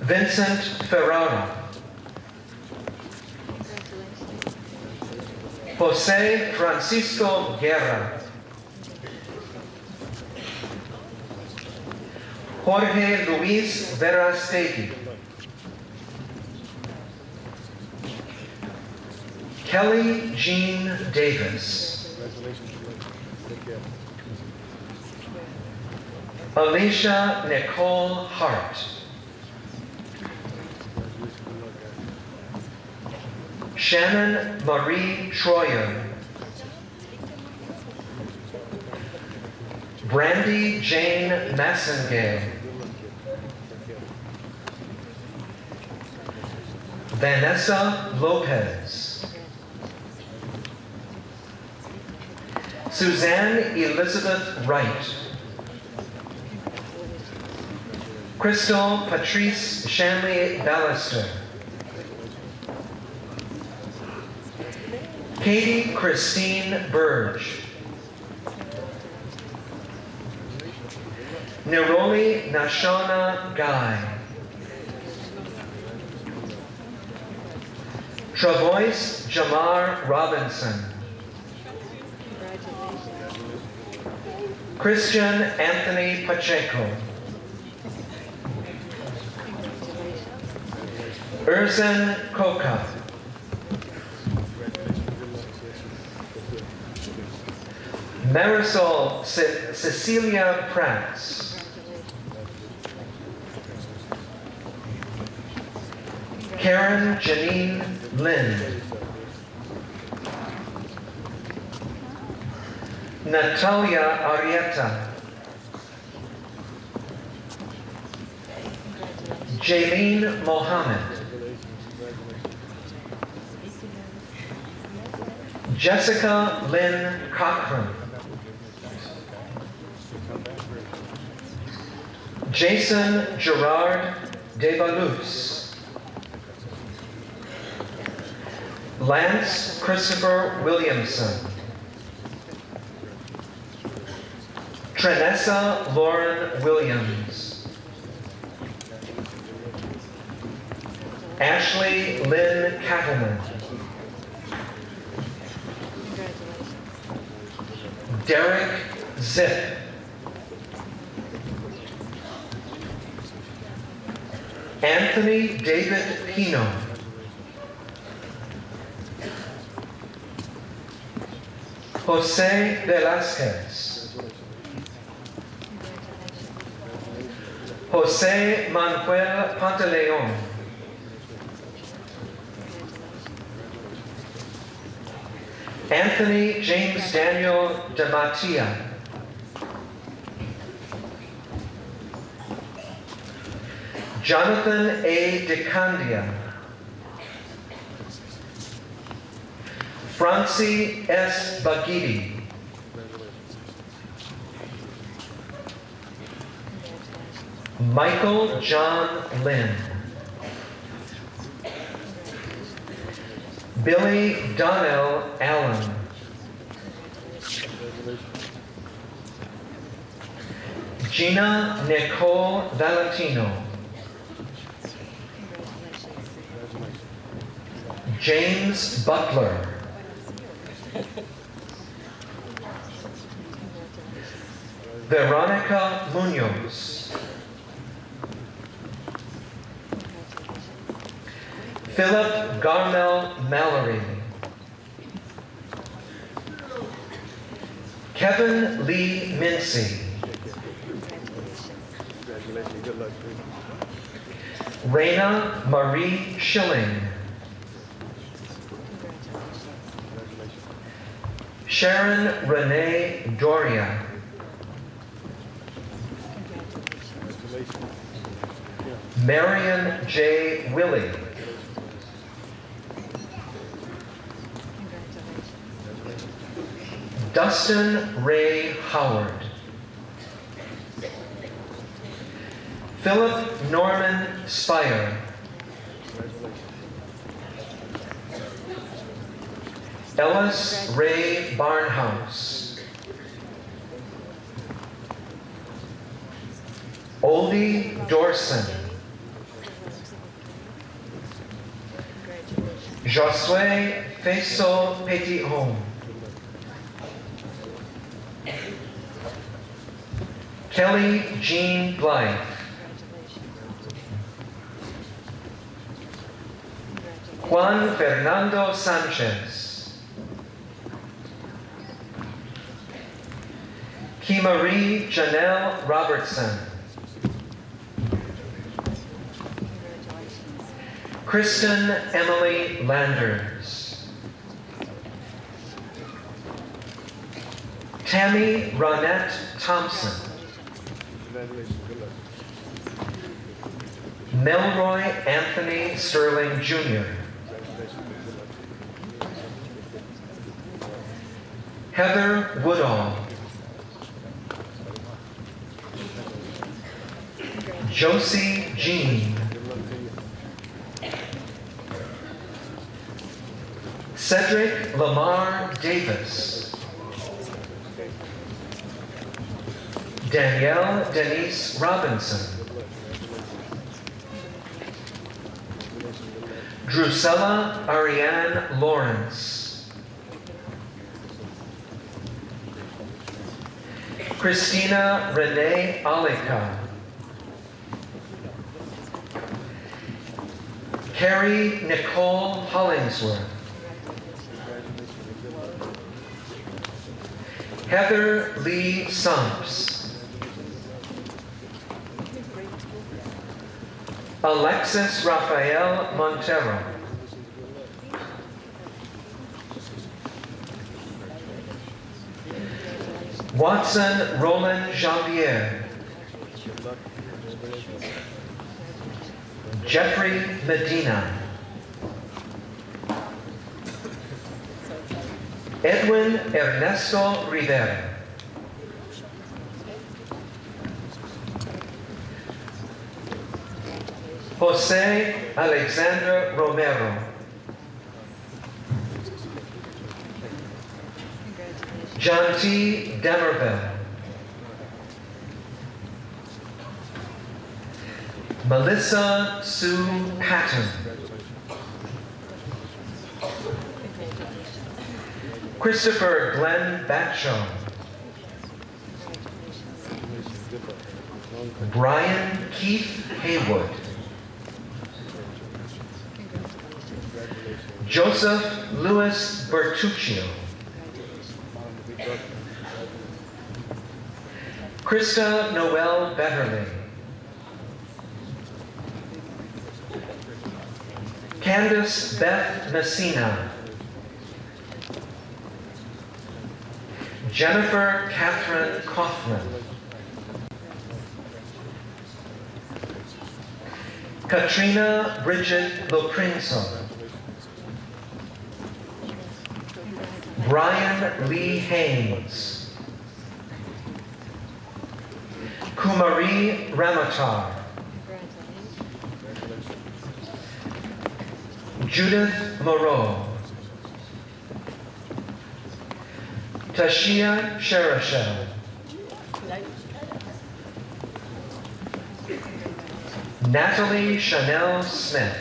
Vincent Ferrara. Jose Francisco Guerra. Jorge Luis Verastegui. Kelly Jean Davis. Alicia Nicole Hart. Shannon Marie Troyer. Brandy Jane Massengale. Vanessa Lopez. Suzanne Elizabeth Wright. Crystal Patrice Shanley Ballister. Katie Christine Burge. Neroli Nashona Guy. Travois Jamar Robinson. Christian Anthony Pacheco. Erzan Koka. Marisol Cecilia Prats. Karen Janine Lind. Natalia Arietta. Jaylene Mohammed. Jessica Lynn Cochran. Jason Gerard Devalus. Lance Christopher Williamson. Trenessa Lauren Williams. Ashley Lynn Cattleman. Derek Zip. Anthony David Pino. Jose Velazquez. Jose Manuel Pantaleon. Anthony James Daniel DeMattia. Jonathan A. DeCandia. Francie S. Bagidi. Michael John Lynn. Billy Donnell Allen. Gina Nicole Valentino. James Butler. Veronica Munoz. Philip Garnell Mallory. Kevin Lee Mincy. Raina Marie Schilling. Sharon Renee Doria. Marion J. Willie. Dustin Ray Howard. Philip Norman Spire. Ellis Ray Barnhouse. Oldie Dorson. Josue Feso Petithomme. Kelly Jean Blythe. Juan Fernando Sanchez. Kimarie Janelle Robertson. Kristen Emily Landers. Tammy Ronette Thompson. Melroy Anthony Sterling Jr. Heather Woodall. Josie Jean. Cedric Lamar Davis. Danielle Denise Robinson. Drusella Ariane Lawrence. Christina Renee Alika. Carrie Nicole Hollingsworth. Heather Lee Sumps. Alexis Rafael Montero. Watson Roland Janvier. Jeffrey Medina. Edwin Ernesto Rivera. Jose Alexander Romero. John T. Demerville. Melissa Sue Patton. Christopher Glenn Batcho. Brian Keith Haywood. Joseph Louis Bertuccio. Krista Noel Betterly. Candace Beth Messina. Jennifer Catherine Kaufman. Katrina Bridget Loprinso. Brian Lee Haynes. Kumari Ramatar. Judith Moreau. Tashia Sherashel. Natalie Chanel Smith.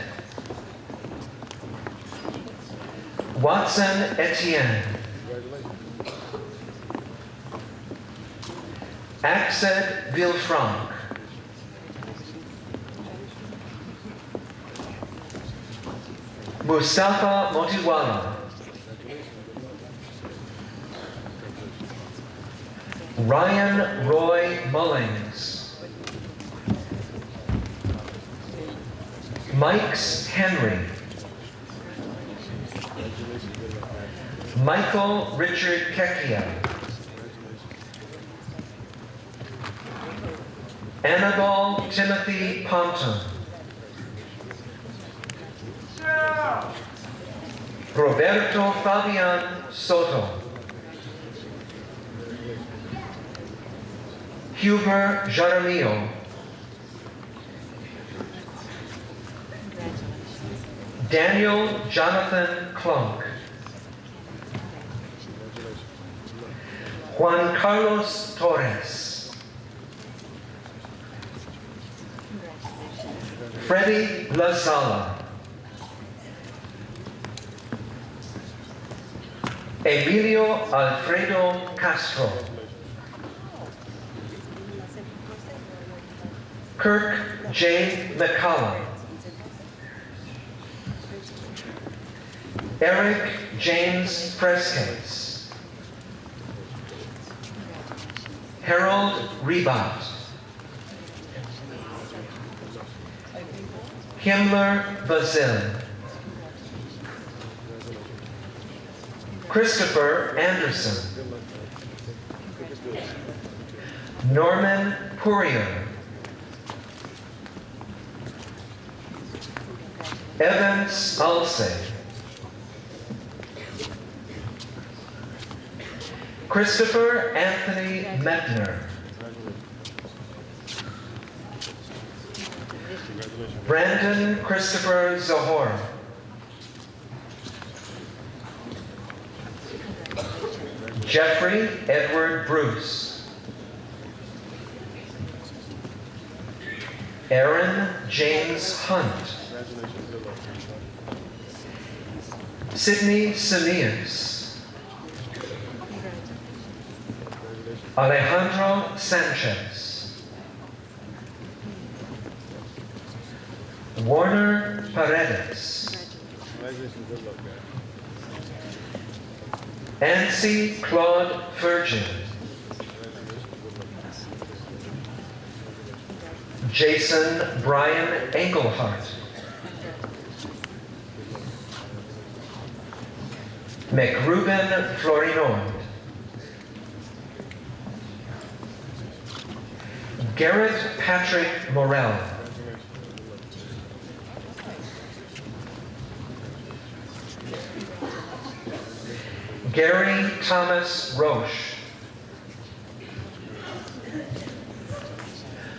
Watson Etienne. Axel Villefranc. Mustafa Motiwala. Ryan Roy Mullings. Mikes Henry. Michael Richard Kekia. Annabelle Timothy Ponton. Roberto Fabian Soto. Huber Jaramillo. Daniel Jonathan Klunk. Juan Carlos Torres. Freddie Lazala. Emilio Alfredo Castro. Kirk J. McCullough. Eric James Fresquez. Harold Rebat. Himmler Bazil. Christopher Anderson. Norman Poirier. Evans Alsey. Christopher Anthony Metner. Brandon Christopher Zahor. Jeffrey Edward Bruce. Aaron James Hunt. Sidney Samias. Alejandro Sanchez. Warner Paredes. Nancy Claude Virgin. Jason Brian Engelhart. McRuben Florinoid. Garrett Patrick Morell. Gary Thomas Roche.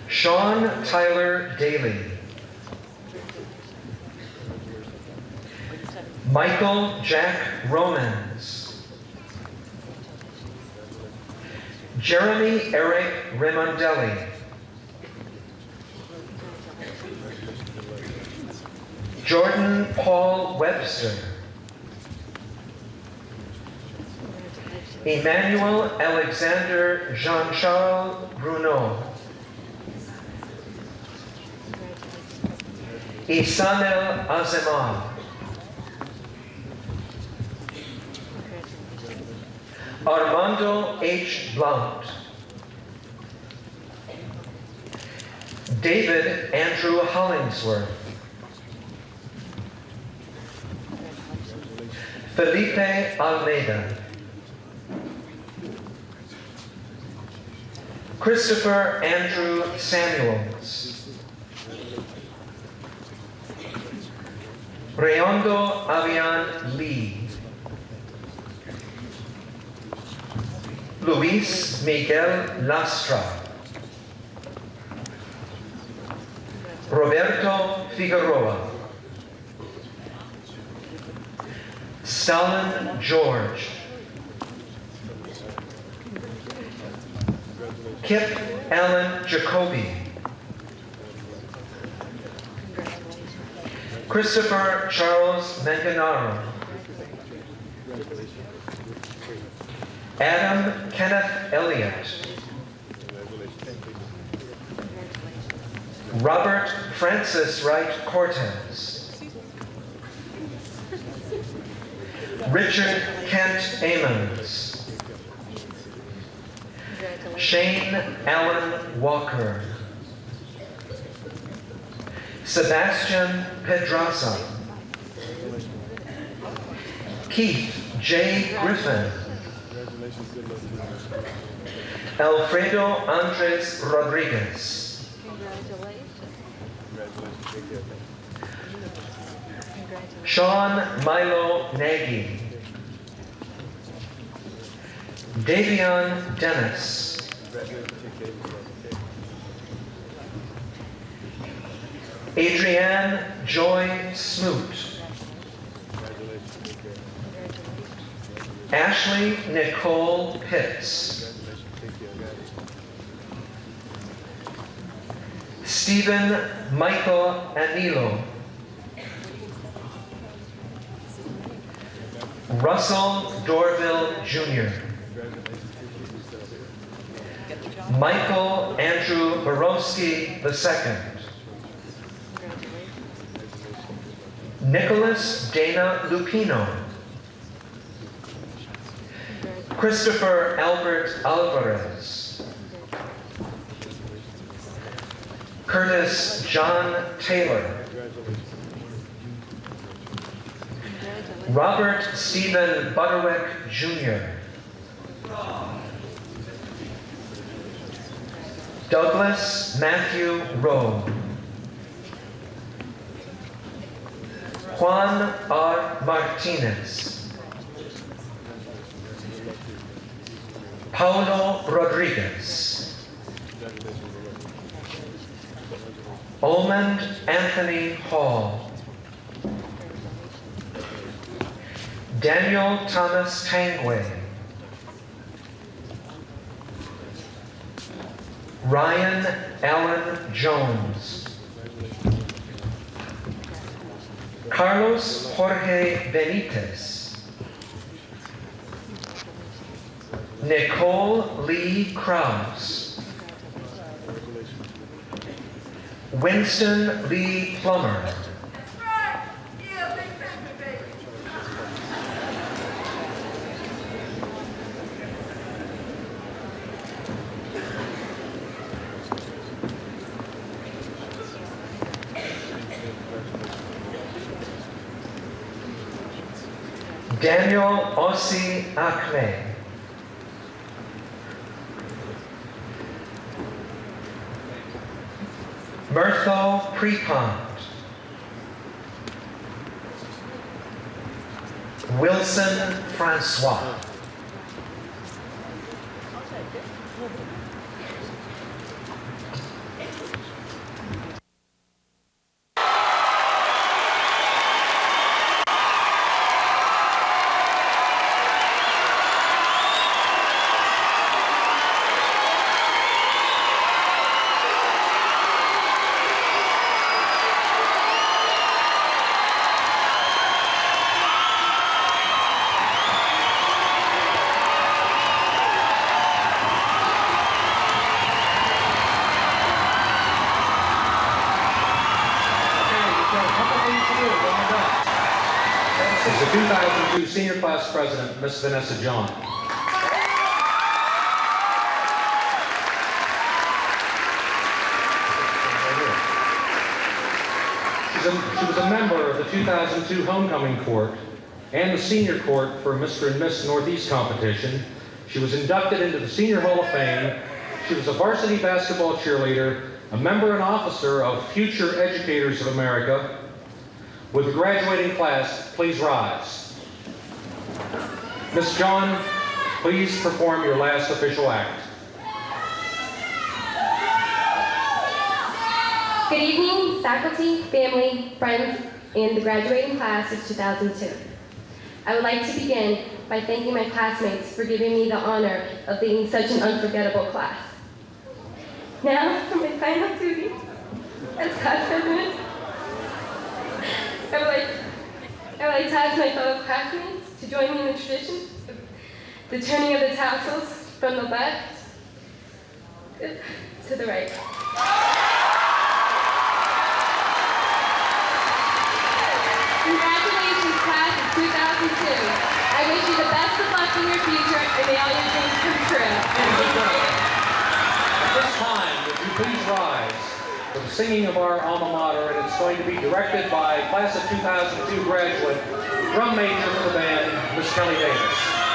Sean Tyler Daly. Michael Jack Romans. Jeremy Eric Remondelli. Jordan Paul Webster. Emmanuel Alexander Jean-Charles Bruno. Isanel Azemah. Armando H. Blount. David Andrew Hollingsworth. Felipe Almeida. Christopher Andrew Samuels. Reondo Avian Lee. Luis Miguel Lastra. Roberto Figueroa. Stalin George. Kip Allen Jacoby. Christopher Charles Manganaro. Adam Kenneth Elliott. Robert Francis Wright Cortez. Richard Kent Amons. Shane Allen Walker. Sebastian Pedraza. Keith J. Griffin. Alfredo Andres Rodriguez. Sean Milo Nagy. Davion Dennis. Adrienne Joy Smoot. Ashley Nicole Pitts. Stephen Michael Anilo. Russell Dorville Jr. Michael Andrew Borowski II. Nicholas Dana Lupino. Christopher Albert Alvarez. Curtis John Taylor. Robert Stephen Butterwick Jr. Douglas Matthew Rowe. Juan R. Martinez. Paulo Rodriguez. Omand Anthony Hall. Daniel Thomas Tangway. Ryan Allen Jones. Carlos Jorge Benitez. Nicole Lee Krause. Winston Lee Plummer. Daniel Ossie Acme. Murtho Prepont. Wilson Francois. Is the 2002 Senior Class President, Miss Vanessa John. She was a member of the 2002 Homecoming Court and the Senior Court for Mr. and Miss Northeast competition. She was inducted into the Senior Hall of Fame. She was a varsity basketball cheerleader, a member and officer of Future Educators of America. Would the graduating class please rise? Miss John, please perform your last official act. Good evening, faculty, family, friends, and the graduating class of 2002. I would like to begin by thanking my classmates for giving me the honor of leading such an unforgettable class. Now, for my final duty as class president, I would like to ask my fellow classmates to join me in the tradition of the turning of the tassels from the left to the right. Congratulations, class of 2002. I wish you the best of luck in your future, and may all your dreams come true. At this time, would you please rise for the singing of our alma mater, and it's going to be directed by class of 2002 graduate, drum major for the band, Miss Kelly Davis.